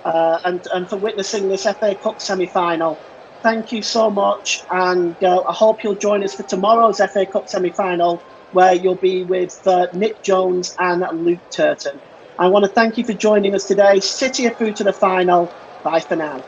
and for witnessing this FA Cup semi-final. Thank you so much, and I hope you'll join us for tomorrow's FA Cup semi-final, where you'll be with Nick Jones and Luke Turton. I want to thank you for joining us today. City are through to the final. Bye for now.